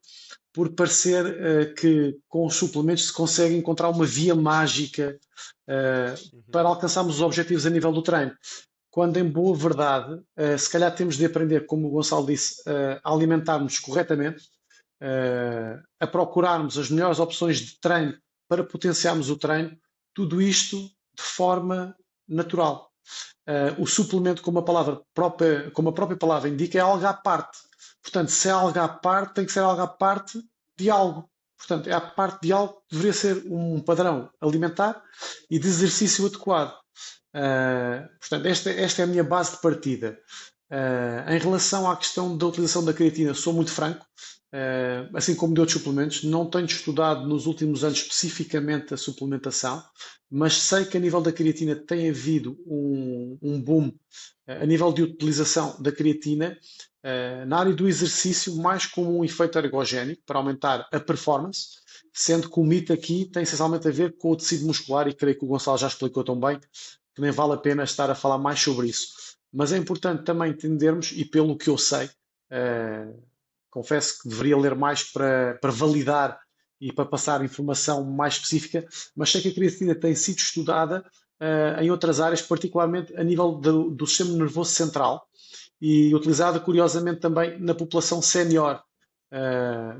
A: por parecer que com os suplementos se consegue encontrar uma via mágica para alcançarmos os objetivos a nível do treino. Quando, em boa verdade, se calhar temos de aprender, como o Gonçalo disse, a alimentar-nos corretamente, a procurarmos as melhores opções de treino para potenciarmos o treino, tudo isto de forma natural. O suplemento, como a própria palavra indica, é algo à parte. Portanto, se é algo à parte, tem que ser algo à parte de algo. Portanto, é à parte de algo que deveria ser um padrão alimentar e de exercício adequado. Portanto, esta é a minha base de partida. Em relação à questão da utilização da creatina, sou muito franco. Assim como de outros suplementos, não tenho estudado nos últimos anos especificamente a suplementação, mas sei que a nível da creatina tem havido um boom a nível de utilização da creatina na área do exercício, mais como um efeito ergogénico para aumentar a performance, sendo que o mito aqui tem essencialmente a ver com o tecido muscular, e creio que o Gonçalo já explicou tão bem que nem vale a pena estar a falar mais sobre isso. Mas é importante também entendermos, e pelo que eu sei, confesso que deveria ler mais para validar e para passar informação mais específica, mas sei que a creatina tem sido estudada em outras áreas, particularmente a nível do sistema nervoso central, e utilizada curiosamente também na população sénior,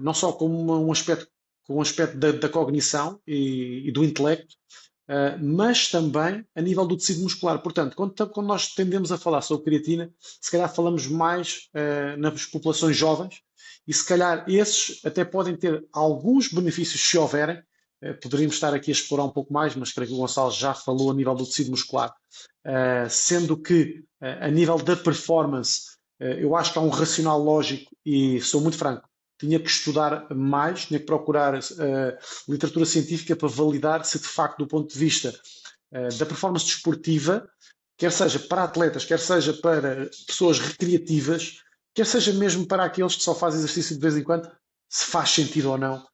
A: não só como um aspecto com o aspecto da cognição e do intelecto, mas também a nível do tecido muscular. Portanto, quando nós tendemos a falar sobre creatina, se calhar falamos mais nas populações jovens e se calhar esses até podem ter alguns benefícios se houverem. Poderíamos estar aqui a explorar um pouco mais, mas creio que o Gonçalo já falou a nível do tecido muscular. Sendo que a nível da performance, eu acho que há um racional lógico e sou muito franco, tinha que estudar mais, tinha que procurar literatura científica para validar se de facto do ponto de vista da performance desportiva, quer seja para atletas, quer seja para pessoas recreativas, quer seja mesmo para aqueles que só fazem exercício de vez em quando, se faz sentido ou não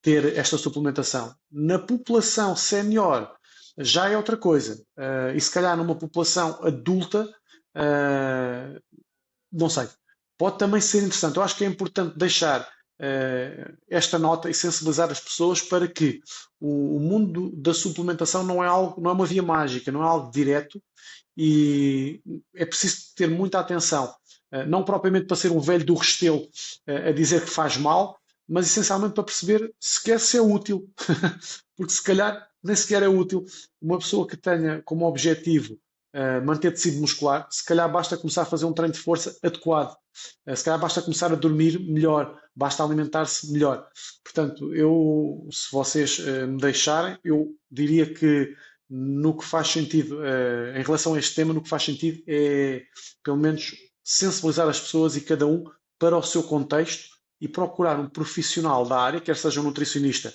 A: ter esta suplementação. Na população sénior já é outra coisa. E se calhar numa população adulta, não sei. Pode também ser interessante. Eu acho que é importante deixar esta nota e sensibilizar as pessoas para que o mundo da suplementação não é algo, não é uma via mágica, não é algo direto e é preciso ter muita atenção. Não propriamente para ser um velho do Restelo a dizer que faz mal, mas essencialmente para perceber sequer se é útil. Porque se calhar nem sequer é útil uma pessoa que tenha como objetivo manter tecido muscular, se calhar basta começar a fazer um treino de força adequado. Se calhar basta começar a dormir melhor, basta alimentar-se melhor. Portanto, se vocês me deixarem, eu diria que no que faz sentido, em relação a este tema, no que faz sentido é, pelo menos, sensibilizar as pessoas e cada um para o seu contexto e procurar um profissional da área, quer seja um nutricionista,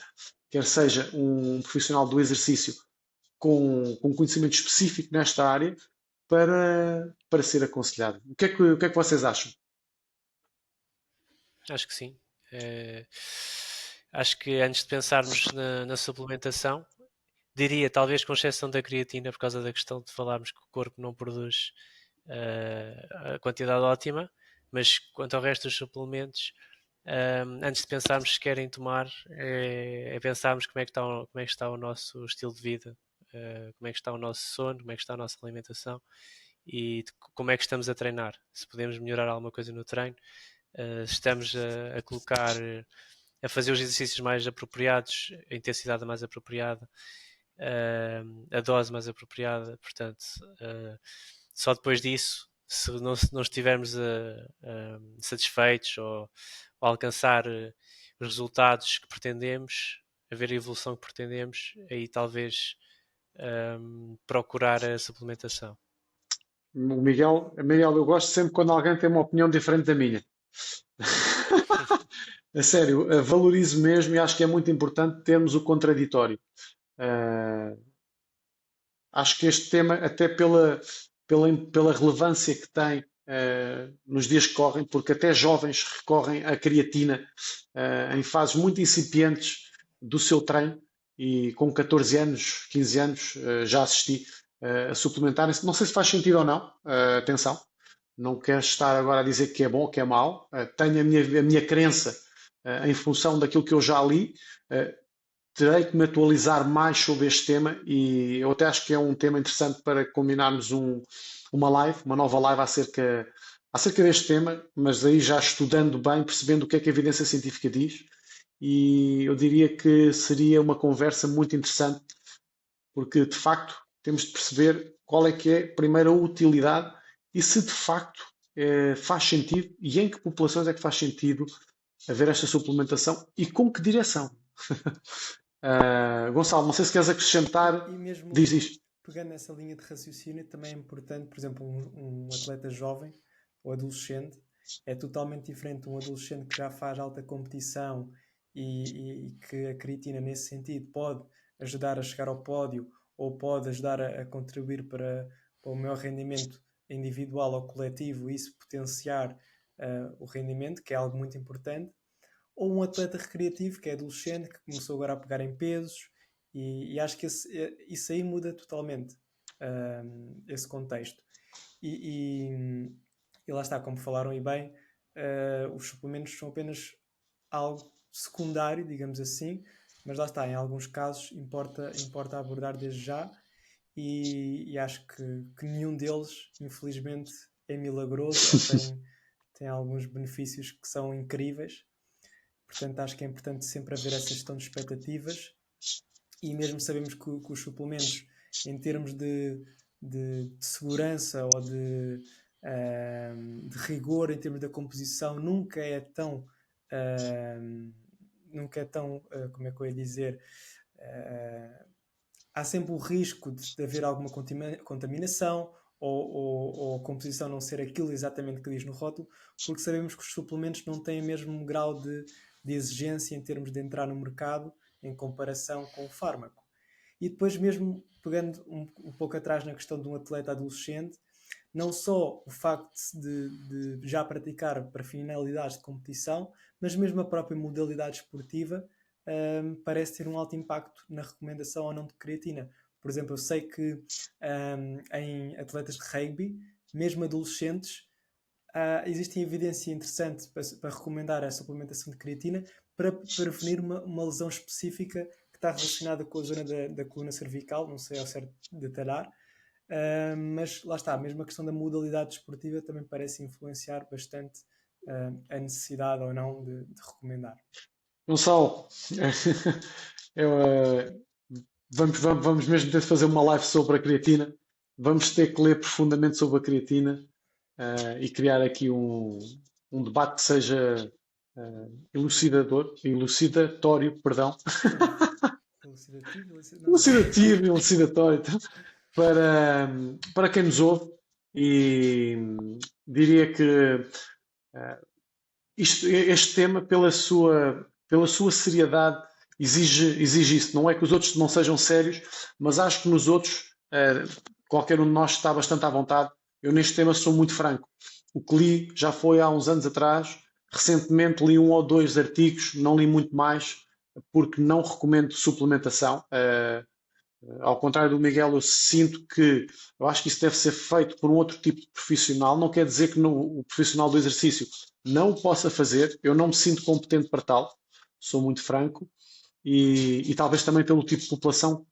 A: quer seja um profissional do exercício com conhecimento específico nesta área para ser aconselhado. O que é que vocês acham?
B: Acho que sim. Acho que antes de pensarmos na suplementação, diria, talvez com exceção da creatina, por causa da questão de falarmos que o corpo não produz a quantidade ótima, mas quanto ao resto dos suplementos, antes de pensarmos se querem tomar, é pensarmos como é que está o nosso estilo de vida, como é que está o nosso sono, como é que está a nossa alimentação e como é que estamos a treinar. Se podemos melhorar alguma coisa no treino, se estamos a colocar, a fazer os exercícios mais apropriados, a intensidade mais apropriada, a dose mais apropriada. Portanto, só depois disso, se não estivermos satisfeitos ou alcançar os resultados que pretendemos, a ver a evolução que pretendemos, aí talvez procurar a suplementação.
A: O Miguel, eu gosto sempre quando alguém tem uma opinião diferente da minha. A sério, valorizo mesmo e acho que é muito importante termos o contraditório. Uh, Acho que este tema, até pela relevância que tem nos dias que correm, porque até jovens recorrem à creatina em fases muito incipientes do seu treino e com 14 anos, 15 anos já assisti a suplementarem-se. Não sei se faz sentido ou não, atenção, não quero estar agora a dizer que é bom ou que é mau, tenho a minha crença em função daquilo que eu já li. Terei que me atualizar mais sobre este tema e eu até acho que é um tema interessante para combinarmos uma nova live acerca deste tema, mas aí já estudando bem, percebendo o que é que a evidência científica diz. E eu diria que seria uma conversa muito interessante, porque de facto temos de perceber qual é que é, primeiro, a utilidade e se de facto faz sentido e em que populações é que faz sentido haver esta suplementação e com que direção. Gonçalo, não sei se queres acrescentar.
C: E mesmo
A: Diz isto.
C: pegando nessa linha de raciocínio, também é importante, por exemplo, um atleta jovem ou adolescente é totalmente diferente de um adolescente que já faz alta competição e que a creatina, nesse sentido, pode ajudar a chegar ao pódio ou pode ajudar a contribuir para o maior rendimento individual ou coletivo e isso potenciar o rendimento, que é algo muito importante. Ou um atleta recreativo que é adolescente, que começou agora a pegar em pesos e acho que isso aí muda totalmente esse contexto. E lá está, como falaram e bem, os suplementos são apenas algo secundário, digamos assim, mas lá está, em alguns casos importa abordar desde já e acho que nenhum deles, infelizmente, é milagroso ou tem alguns benefícios que são incríveis. Portanto, acho que é importante sempre haver essa gestão de expectativas, e mesmo sabemos que os suplementos, em termos de segurança ou de rigor em termos da composição, nunca é tão, como é que eu ia dizer, há sempre o risco de haver alguma contaminação ou a composição não ser aquilo exatamente que diz no rótulo, porque sabemos que os suplementos não têm o mesmo grau de exigência em termos de entrar no mercado em comparação com o fármaco. E depois, mesmo pegando um pouco atrás na questão de um atleta adolescente, não só o facto de já praticar para finalidades de competição, mas mesmo a própria modalidade esportiva parece ter um alto impacto na recomendação ou não de creatina. Por exemplo, eu sei que em atletas de rugby, mesmo adolescentes, existe evidência interessante para recomendar a suplementação de creatina para prevenir uma lesão específica que está relacionada com a zona da coluna cervical, não sei ao certo detalhar, mas lá está, mesmo a questão da modalidade desportiva também parece influenciar bastante a necessidade ou não de recomendar.
A: Gonçalo, vamos mesmo ter de fazer uma live sobre a creatina. Vamos ter que ler profundamente sobre a creatina e criar aqui um debate que seja elucidatório, perdão. Elucidativo, elucidatório, para quem nos ouve. E diria que este tema, pela sua seriedade, exige isso. Não é que os outros não sejam sérios, mas acho que nos outros, qualquer um de nós está bastante à vontade. Eu neste tema sou muito franco. O que li já foi há uns anos atrás. Recentemente li 1 ou 2 artigos, não li muito mais, porque não recomendo suplementação. Ao contrário do Miguel, eu acho que isso deve ser feito por um outro tipo de profissional. Não quer dizer que o profissional do exercício não o possa fazer. Eu não me sinto competente para tal, sou muito franco, e talvez também pelo tipo de população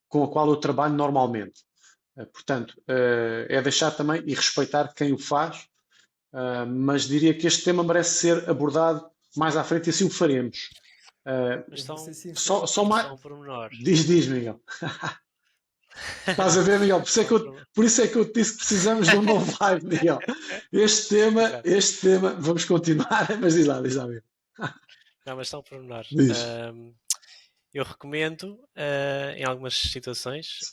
A: com a qual eu trabalho normalmente. Portanto, é deixar também e respeitar quem o faz, mas diria que este tema merece ser abordado mais à frente e assim o faremos.
B: Mas
A: só mais...
B: um pormenor.
A: Diz, Miguel. Estás a ver, Miguel? Por isso é que eu te disse que precisamos de um novo live, Miguel. Este tema, vamos continuar, mas diz lá, Miguel.
B: Não, mas só um pormenor. Eu recomendo em algumas situações,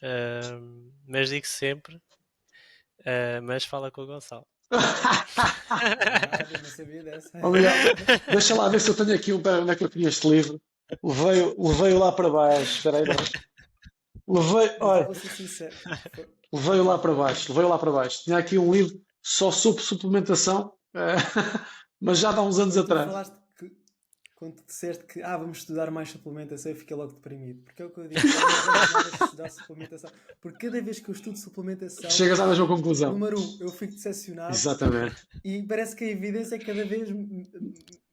B: mas digo sempre, mas fala com o Gonçalo.
C: Eu não sabia dessa.
A: Miguel, deixa lá ver se eu tenho aqui onde é que eu tinha este livro. Levei-o lá para baixo. Espera aí. Levei-o lá para baixo. Tinha aqui um livro só sobre suplementação, mas já há uns anos atrás.
C: Quando tu disseste que vamos estudar mais suplementação, eu fiquei logo deprimido. Porque é o que eu digo, vamos estudar suplementação. Porque cada vez que eu estudo suplementação,
A: chegas à mesma conclusão.
C: Número 1, eu fico decepcionado.
A: Exatamente.
C: E parece que a evidência é cada vez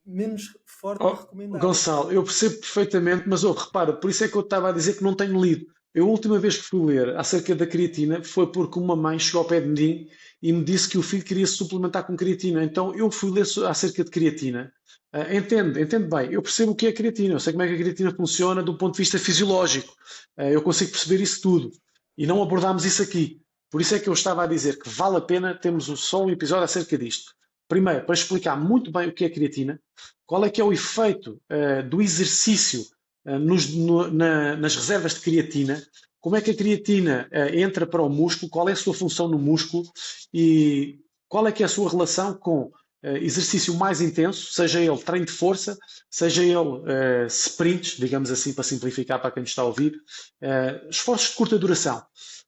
C: menos forte para recomendar.
A: Gonçalo, eu percebo perfeitamente, mas repara, por isso é que eu estava a dizer que não tenho lido. Eu, a última vez que fui ler acerca da creatina foi porque uma mãe chegou ao pé de mim e me disse que o filho queria se suplementar com creatina. Então eu fui ler acerca de creatina. Entende bem, eu percebo o que é a creatina, eu sei como é que a creatina funciona do ponto de vista fisiológico, eu consigo perceber isso tudo e não abordámos isso aqui. Por isso é que eu estava a dizer que vale a pena termos só um episódio acerca disto. Primeiro, para explicar muito bem o que é a creatina, qual é que é o efeito do exercício nas reservas de creatina, como é que a creatina entra para o músculo, qual é a sua função no músculo e qual é que é a sua relação com exercício mais intenso, seja ele treino de força, seja ele sprints, digamos assim, para simplificar para quem está a ouvir, esforços de curta duração,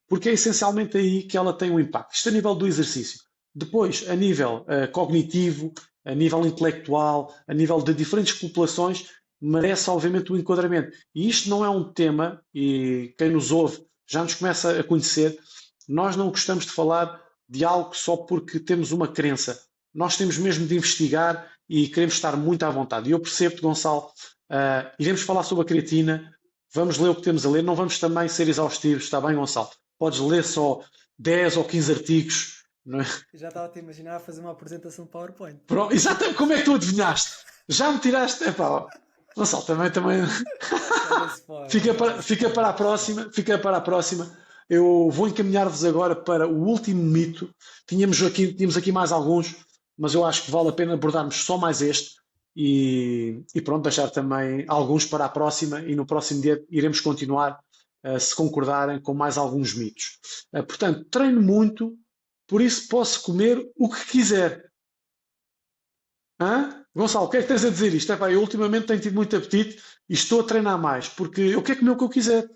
A: porque é essencialmente aí que ela tem um impacto. Isto a nível do exercício. Depois, a nível cognitivo, a nível intelectual, a nível de diferentes populações, merece obviamente um enquadramento. E isto não é um tema, e quem nos ouve já nos começa a conhecer, nós não gostamos de falar de algo só porque temos uma crença. Nós temos mesmo de investigar e queremos estar muito à vontade. E eu percebo-te, Gonçalo, iremos falar sobre a creatina, vamos ler o que temos a ler, não vamos também ser exaustivos, está bem, Gonçalo? Podes ler só 10 ou 15 artigos. Não é?
C: Já estava a te imaginar a fazer uma apresentação de PowerPoint.
A: Pronto, exatamente, como é que tu adivinhaste? Já me tiraste. Epá, Gonçalo, também. Fica para a próxima. Fica para a próxima. Eu vou encaminhar-vos agora para o último mito. Tínhamos aqui mais alguns, mas eu acho que vale a pena abordarmos só mais este. E pronto, deixar também alguns para a próxima. E no próximo dia iremos continuar, se concordarem, com mais alguns mitos. Portanto, treino muito, por isso posso comer o que quiser. Hã? Gonçalo, o que é que tens a dizer isto? Epá, eu ultimamente tenho tido muito apetite e estou a treinar mais, porque eu quero comer o que eu quiser. O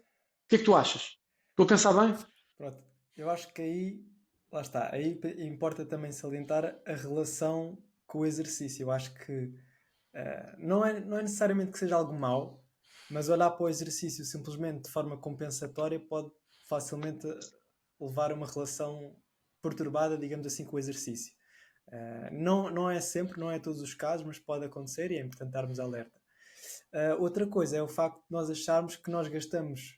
A: que é que tu achas? Estou a pensar bem?
C: Pronto, eu acho que aí, lá está, aí importa também salientar a relação com o exercício. Eu acho que não é necessariamente que seja algo mau, mas olhar para o exercício simplesmente de forma compensatória pode facilmente levar a uma relação perturbada, digamos assim, com o exercício. Não é sempre, não é todos os casos, mas pode acontecer e é importante darmos alerta. Outra coisa é o facto de nós acharmos que nós gastamos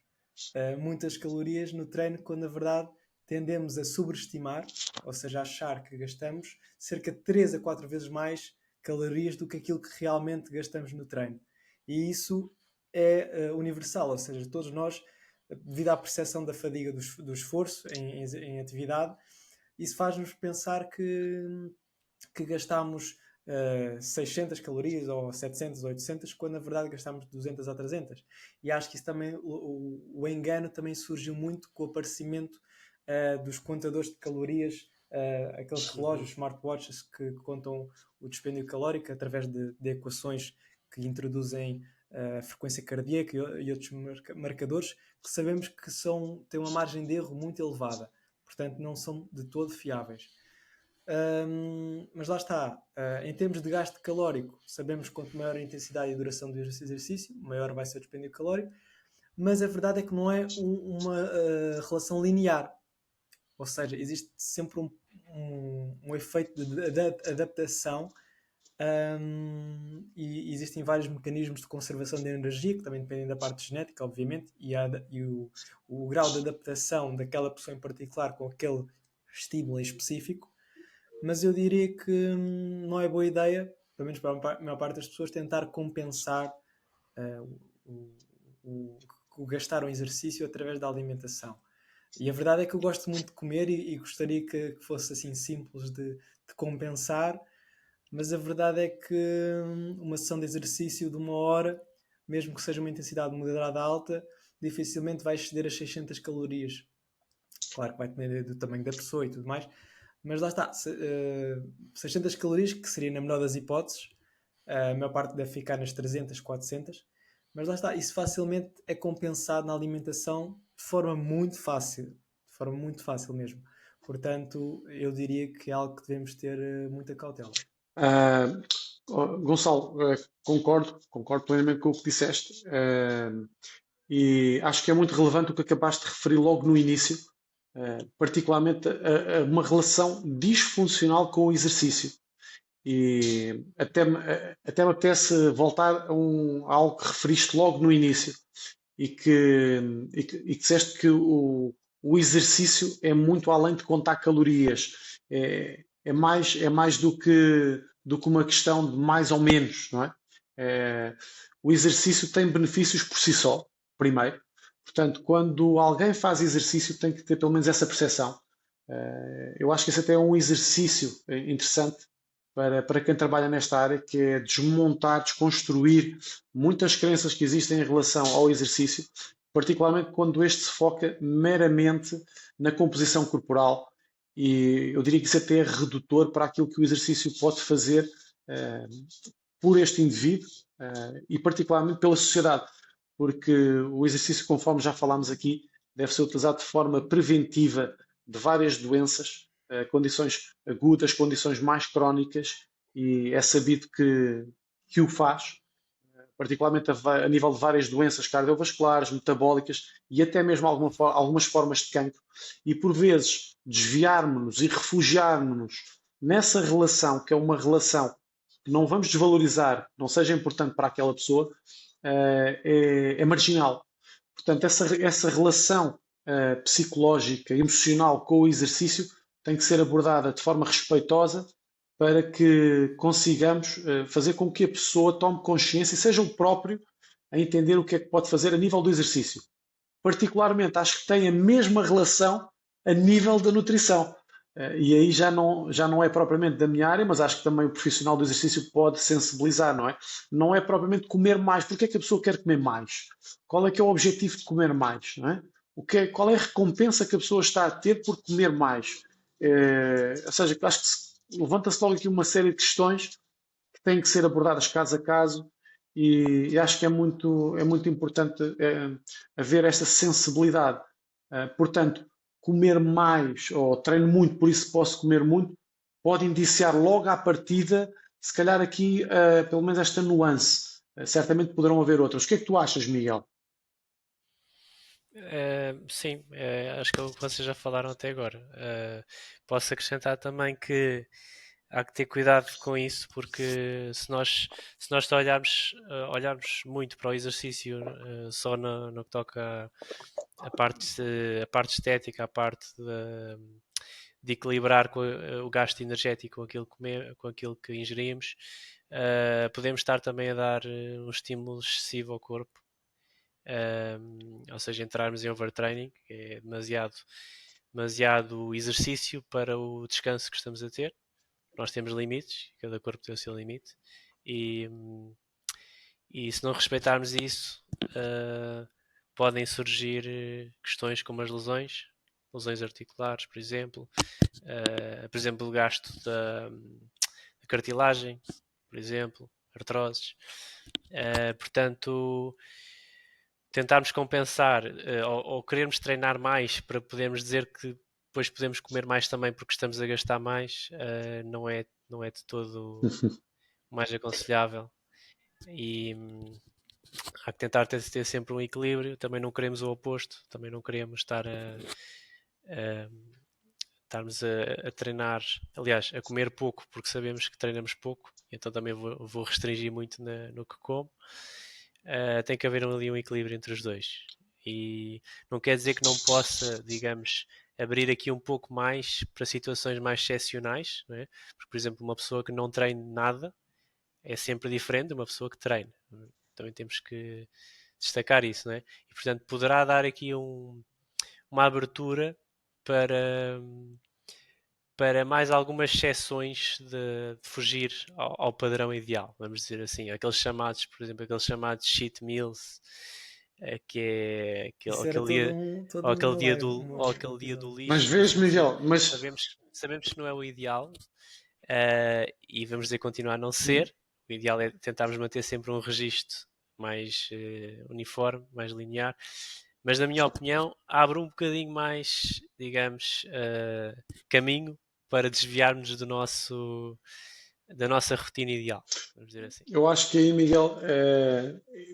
C: muitas calorias no treino, quando na verdade tendemos a sobreestimar, ou seja, achar que gastamos cerca de 3 a 4 vezes mais calorias do que aquilo que realmente gastamos no treino. E isso é universal, ou seja, todos nós, devido à percepção da fadiga do esforço em atividade, isso faz-nos pensar que gastamos 600 calorias ou 700 ou 800, quando na verdade gastamos 200 a 300. E acho que isso também, o engano também surgiu muito com o aparecimento dos contadores de calorias, aqueles relógios, smartwatches que contam o dispêndio calórico através de equações que introduzem a frequência cardíaca e outros marcadores que sabemos que têm uma margem de erro muito elevada, portanto não são de todo fiáveis. Mas lá está, em termos de gasto calórico, sabemos que quanto maior a intensidade e a duração do exercício, maior vai ser o dispêndio calórico, mas a verdade é que não é uma relação linear, ou seja, existe sempre um efeito de adaptação, e existem vários mecanismos de conservação de energia que também dependem da parte genética, obviamente, e o grau de adaptação daquela pessoa em particular com aquele estímulo em específico. Mas eu diria que não é boa ideia, pelo menos para a maior parte das pessoas, tentar compensar o gastar um exercício através da alimentação. E a verdade é que eu gosto muito de comer e gostaria que fosse assim simples de compensar, mas a verdade é que uma sessão de exercício de 1 hora, mesmo que seja uma intensidade moderada alta, dificilmente vai exceder as 600 calorias. Claro que vai depender do tamanho da pessoa e tudo mais, mas lá está, 600 calorias, que seria na menor das hipóteses, a maior parte deve ficar nas 300, 400, mas lá está, isso facilmente é compensado na alimentação de forma muito fácil mesmo. Portanto, eu diria que é algo que devemos ter muita cautela.
A: Gonçalo, concordo plenamente com o que disseste, e acho que é muito relevante o que acabaste de referir logo no início, particularmente uma relação disfuncional com o exercício. E até me apetece voltar a algo que referiste logo no início e que disseste que o exercício é muito além de contar calorias. É mais do que uma questão de mais ou menos, não é? O exercício tem benefícios por si só, primeiro. Portanto, quando alguém faz exercício, tem que ter pelo menos essa percepção. Eu acho que esse até é um exercício interessante para quem trabalha nesta área, que é desmontar, desconstruir muitas crenças que existem em relação ao exercício, particularmente quando este se foca meramente na composição corporal. E eu diria que isso até é redutor para aquilo que o exercício pode fazer por este indivíduo e particularmente pela sociedade, porque o exercício, conforme já falámos aqui, deve ser utilizado de forma preventiva de várias doenças, condições agudas, condições mais crónicas, e é sabido que o faz, particularmente a nível de várias doenças cardiovasculares, metabólicas e até mesmo algumas formas de cancro. E por vezes desviarmos-nos e refugiarmos-nos nessa relação, que é uma relação que não vamos desvalorizar, não seja importante para aquela pessoa, é marginal. Portanto, essa relação psicológica, emocional com o exercício tem que ser abordada de forma respeitosa para que consigamos fazer com que a pessoa tome consciência e seja o próprio a entender o que é que pode fazer a nível do exercício. Particularmente, acho que tem a mesma relação a nível da nutrição. E aí já não é propriamente da minha área, mas acho que também o profissional do exercício pode sensibilizar, não é? Não é propriamente comer mais. Porque é que a pessoa quer comer mais? Qual é que é o objetivo de comer mais, não é? Qual é a recompensa que a pessoa está a ter por comer mais? Ou seja, acho que levanta-se logo aqui uma série de questões que têm que ser abordadas caso a caso e acho que é muito importante haver esta sensibilidade. Portanto, comer mais ou treino muito, por isso posso comer muito, pode indiciar logo à partida, se calhar aqui, pelo menos esta nuance. Certamente poderão haver outras. O que é que tu achas, Miguel?
B: Sim, acho que é o que vocês já falaram até agora. Posso acrescentar também que há que ter cuidado com isso, porque se nós só olharmos muito para o exercício só no que toca a parte estética, a parte de equilibrar o gasto energético com aquilo que ingerimos, podemos estar também a dar um estímulo excessivo ao corpo, ou seja, entrarmos em overtraining, que é demasiado exercício para o descanso que estamos a ter. Nós temos limites, cada corpo tem o seu limite, e, e se não respeitarmos isso, podem surgir questões como as lesões articulares, por exemplo, o gasto da cartilagem, por exemplo, artroses. Portanto, tentarmos compensar ou querermos treinar mais para podermos dizer que depois podemos comer mais também porque estamos a gastar mais, não é de todo o mais aconselhável. E há que tentar ter sempre um equilíbrio. Também não queremos o oposto, também não queremos estarmos a treinar, aliás, a comer pouco porque sabemos que treinamos pouco, então também vou restringir muito no que como. Tem que haver ali um equilíbrio entre os dois. E não quer dizer que não possa, digamos, abrir aqui um pouco mais para situações mais excepcionais, não é? Porque, por exemplo, uma pessoa que não treine nada é sempre diferente de uma pessoa que treina. Também temos que destacar isso, não é? E, portanto, poderá dar aqui uma abertura para, para mais algumas exceções de fugir ao padrão ideal, vamos dizer assim. Aqueles chamados, por exemplo, aqueles chamados cheat meals, que é
C: Isso era
B: aquele dia,
C: todo uma live,
B: ou
C: um
B: aquele dia do
C: episódio.
A: Mas
B: lixo, por
A: vês,
B: assim dizer.
A: Miguel, mas
B: Sabemos que não é o ideal, e vamos dizer continuar a não
A: hum,
B: ser. O ideal é tentarmos manter sempre um registro mais uniforme, mais linear. Mas, na minha opinião, abre um bocadinho mais, digamos, caminho para desviarmos da nossa rotina ideal, vamos dizer assim.
A: eu acho que aí, Miguel,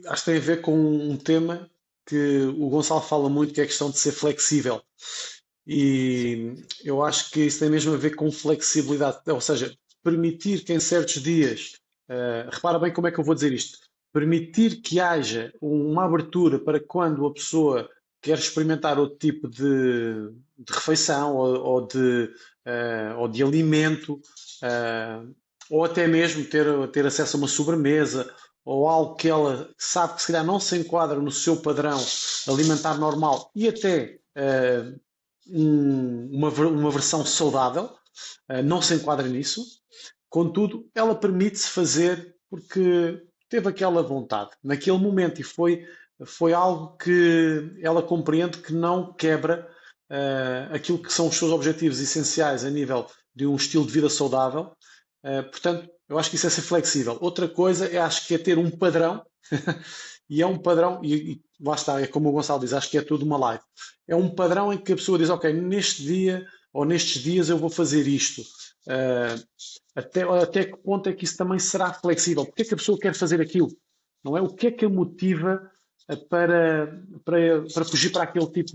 A: acho que tem a ver com um tema que o Gonçalo fala muito, que é a questão de ser flexível.
B: Sim,
A: E
B: sim.
A: eu acho que isso tem mesmo a ver com flexibilidade, ou seja, permitir que em certos dias, repara bem como é que eu vou dizer isto, permitir que haja uma abertura para quando a pessoa quer experimentar outro tipo de refeição ou de alimento, ou até mesmo ter acesso a uma sobremesa ou algo que ela sabe que se calhar não se enquadra no seu padrão alimentar normal e até uma versão saudável, não se enquadra nisso. Contudo, ela permite-se fazer porque teve aquela vontade naquele momento e foi algo que ela compreende que não quebra aquilo que são os seus objetivos essenciais a nível de um estilo de vida saudável. Portanto, eu acho que isso é ser flexível. Outra coisa é, acho que é ter um padrão, e é um padrão, e lá está, é como o Gonçalo diz, acho que é tudo uma live. É um padrão em que a pessoa diz, ok, neste dia ou nestes dias eu vou fazer isto. Uh, até que ponto é que isso também será flexível? Porque é que a pessoa quer fazer aquilo? Não é? O que é que a motiva para fugir para aquele tipo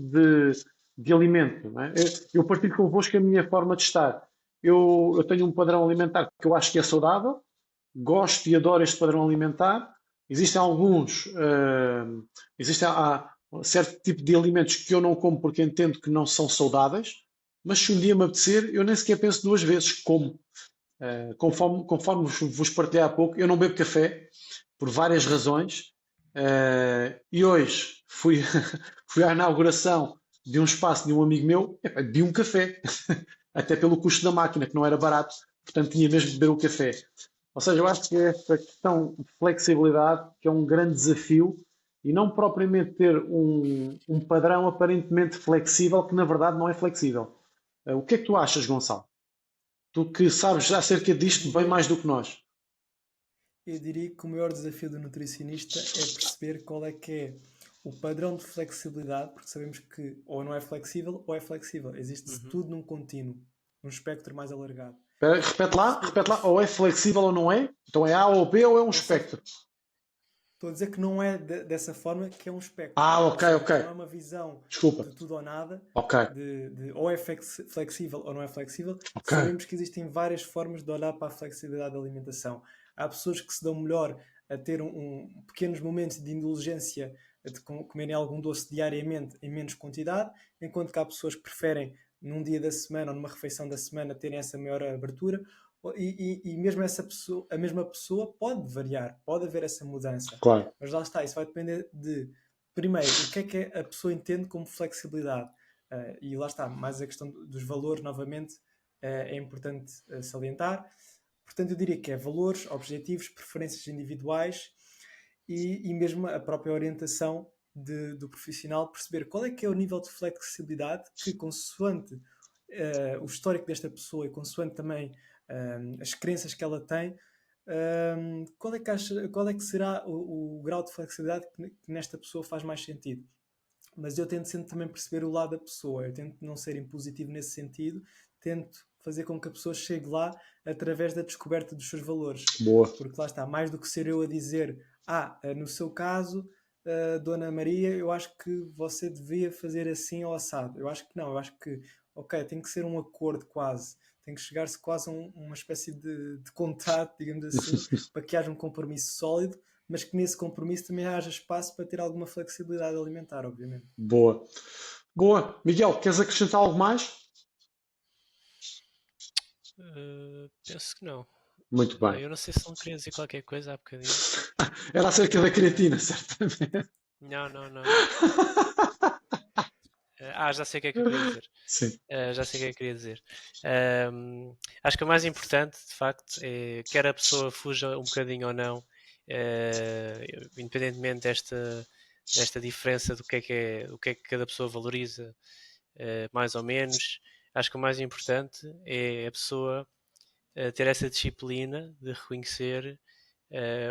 A: de alimento? Não é? Eu partilho convosco a minha forma de estar. Eu tenho um padrão alimentar que eu acho que é saudável, gosto e adoro este padrão alimentar. Existem alguns, há certo tipo de alimentos que eu não como porque entendo que não são saudáveis, mas se um dia me apetecer, eu nem sequer penso duas vezes como. Conforme vos partilhei há pouco, eu não bebo café por várias razões. E hoje fui à inauguração de um espaço de um amigo meu, bebi um café, até pelo custo da máquina, que não era barato, portanto tinha mesmo de beber o café. Ou seja, eu acho que esta questão de flexibilidade, que é um grande desafio, e não propriamente ter um padrão aparentemente flexível, que na verdade não é flexível. O que é que tu achas, Gonçalo? Tu que sabes acerca
C: Eu
A: disto bem
C: diria,
A: mais do que nós.
C: eu diria que o maior desafio do nutricionista é perceber qual é que é o padrão de flexibilidade, porque sabemos que ou não é flexível ou é flexível. Existe
B: Uhum.
C: tudo num contínuo, num espectro mais alargado.
A: Espera,
C: E perceber que
A: repete lá, ou é flexível ou não é? Então é A ou B ou é um
C: ou seja,
A: espectro?
C: estou a dizer que não é dessa forma que é um espectro.
A: Ah,
C: Ou
A: ok,
C: seja,
A: ok.
C: que não é uma visão
A: Desculpa.
C: de tudo ou nada,
A: Ok,
C: de ou é flexível ou não é flexível.
A: ok.
C: Sabemos que existem várias formas de olhar para a flexibilidade da alimentação. Há pessoas que se dão melhor a ter pequenos momentos de indulgência, de comerem algum doce diariamente em menos quantidade, enquanto que há pessoas que preferem num dia da semana ou numa refeição da semana terem essa maior abertura. E mesmo essa pessoa, a mesma pessoa pode variar, pode haver essa mudança.
A: Claro.
C: Mas lá está, isso vai depender de, primeiro, o que é a pessoa entende como flexibilidade. E lá está, mais a questão dos valores, novamente, é importante salientar. Portanto, eu diria que é valores, objetivos, preferências individuais e mesmo a própria orientação do profissional, perceber qual é que é o nível de flexibilidade que, consoante o histórico desta pessoa e consoante também as crenças que ela tem, qual é que será o grau de flexibilidade que nesta pessoa faz mais sentido. Mas eu tento sempre também perceber o lado da pessoa, eu tento não ser impositivo nesse sentido, tento fazer com que a pessoa chegue lá através da descoberta dos seus valores.
A: Boa.
C: Porque lá está, mais do que ser eu a dizer, no seu caso, Dona Maria, eu acho que você devia fazer assim ou assado. Eu acho que não, eu acho que, ok, tem que ser um acordo quase, tem que chegar-se quase a uma espécie de contrato, digamos assim, para que haja um compromisso sólido, mas que nesse compromisso também haja espaço para ter alguma flexibilidade alimentar, obviamente.
A: Boa. Boa. Miguel, queres acrescentar algo mais?
B: Penso que não.
A: Muito bem.
B: Eu não sei se não queria dizer qualquer coisa há bocadinho.
A: Era acerca da creatina, certamente.
B: Não. Já sei o que é que eu queria dizer.
A: Sim.
B: Já sei o que é que eu queria dizer. Acho que o mais importante, de facto, é quer a pessoa fuja um bocadinho ou não, independentemente desta diferença do que é que cada pessoa valoriza, mais ou menos. Acho que o mais importante é a pessoa ter essa disciplina de reconhecer.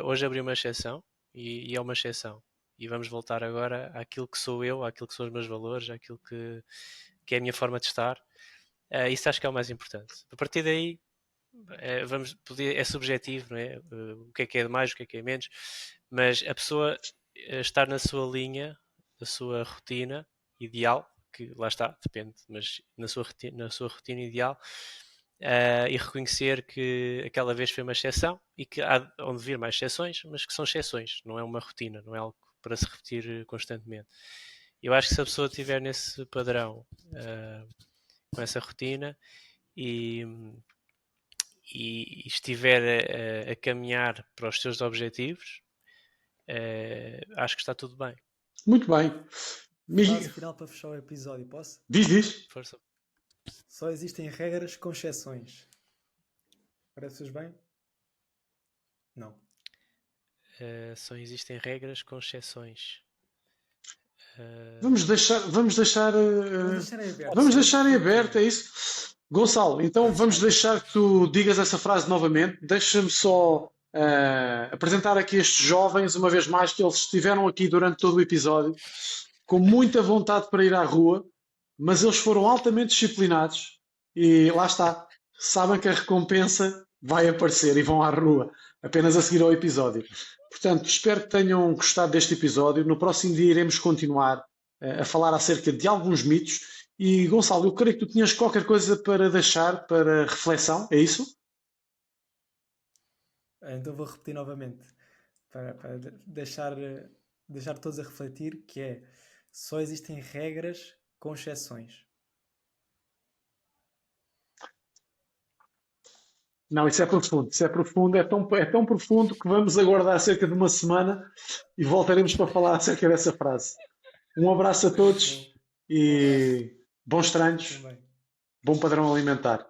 B: Hoje abri uma exceção e é uma exceção. E vamos voltar agora àquilo que sou eu, àquilo que são os meus valores, àquilo que é a minha forma de estar. Isso acho que é o mais importante. A partir daí, é subjetivo, não é? O que é de mais, o que é menos, mas a pessoa estar na sua linha, na sua rotina ideal, que lá está, depende, mas na sua rotina ideal, e reconhecer que aquela vez foi uma exceção e que há onde vir mais exceções, mas que são exceções, não é uma rotina, não é algo para se repetir constantemente. Eu acho que se a pessoa estiver nesse padrão, com essa rotina e, e estiver a caminhar para os seus objetivos, acho que está tudo bem.
A: Muito bem.
C: Frase final para fechar o episódio, posso?
A: Diz.
B: Força.
C: Só existem regras com exceções. Parece-vos bem? Não.
B: Só existem regras com exceções.
A: Vamos deixar
C: Vamos deixar em aberto.
A: vamos deixar em aberto, é isso. Gonçalo, então vamos deixar que tu digas essa frase novamente. Deixa-me só apresentar aqui estes jovens, uma vez mais, que eles estiveram aqui durante todo o episódio, com muita vontade para ir à rua, mas eles foram altamente disciplinados e lá está. Sabem que a recompensa vai aparecer e vão à rua, apenas a seguir ao episódio. Portanto, espero que tenham gostado deste episódio. No próximo dia iremos continuar a falar acerca de alguns mitos. E Gonçalo, eu creio que tu tinhas qualquer coisa para deixar para reflexão, é isso?
C: Então vou repetir novamente para deixar todos a refletir, que é só existem regras com exceções.
A: Não, isso é profundo, é tão profundo que vamos aguardar cerca de uma semana e voltaremos para falar acerca dessa frase. Um abraço a todos
C: Um abraço
A: e bons treinos,
C: também.
A: bom padrão alimentar.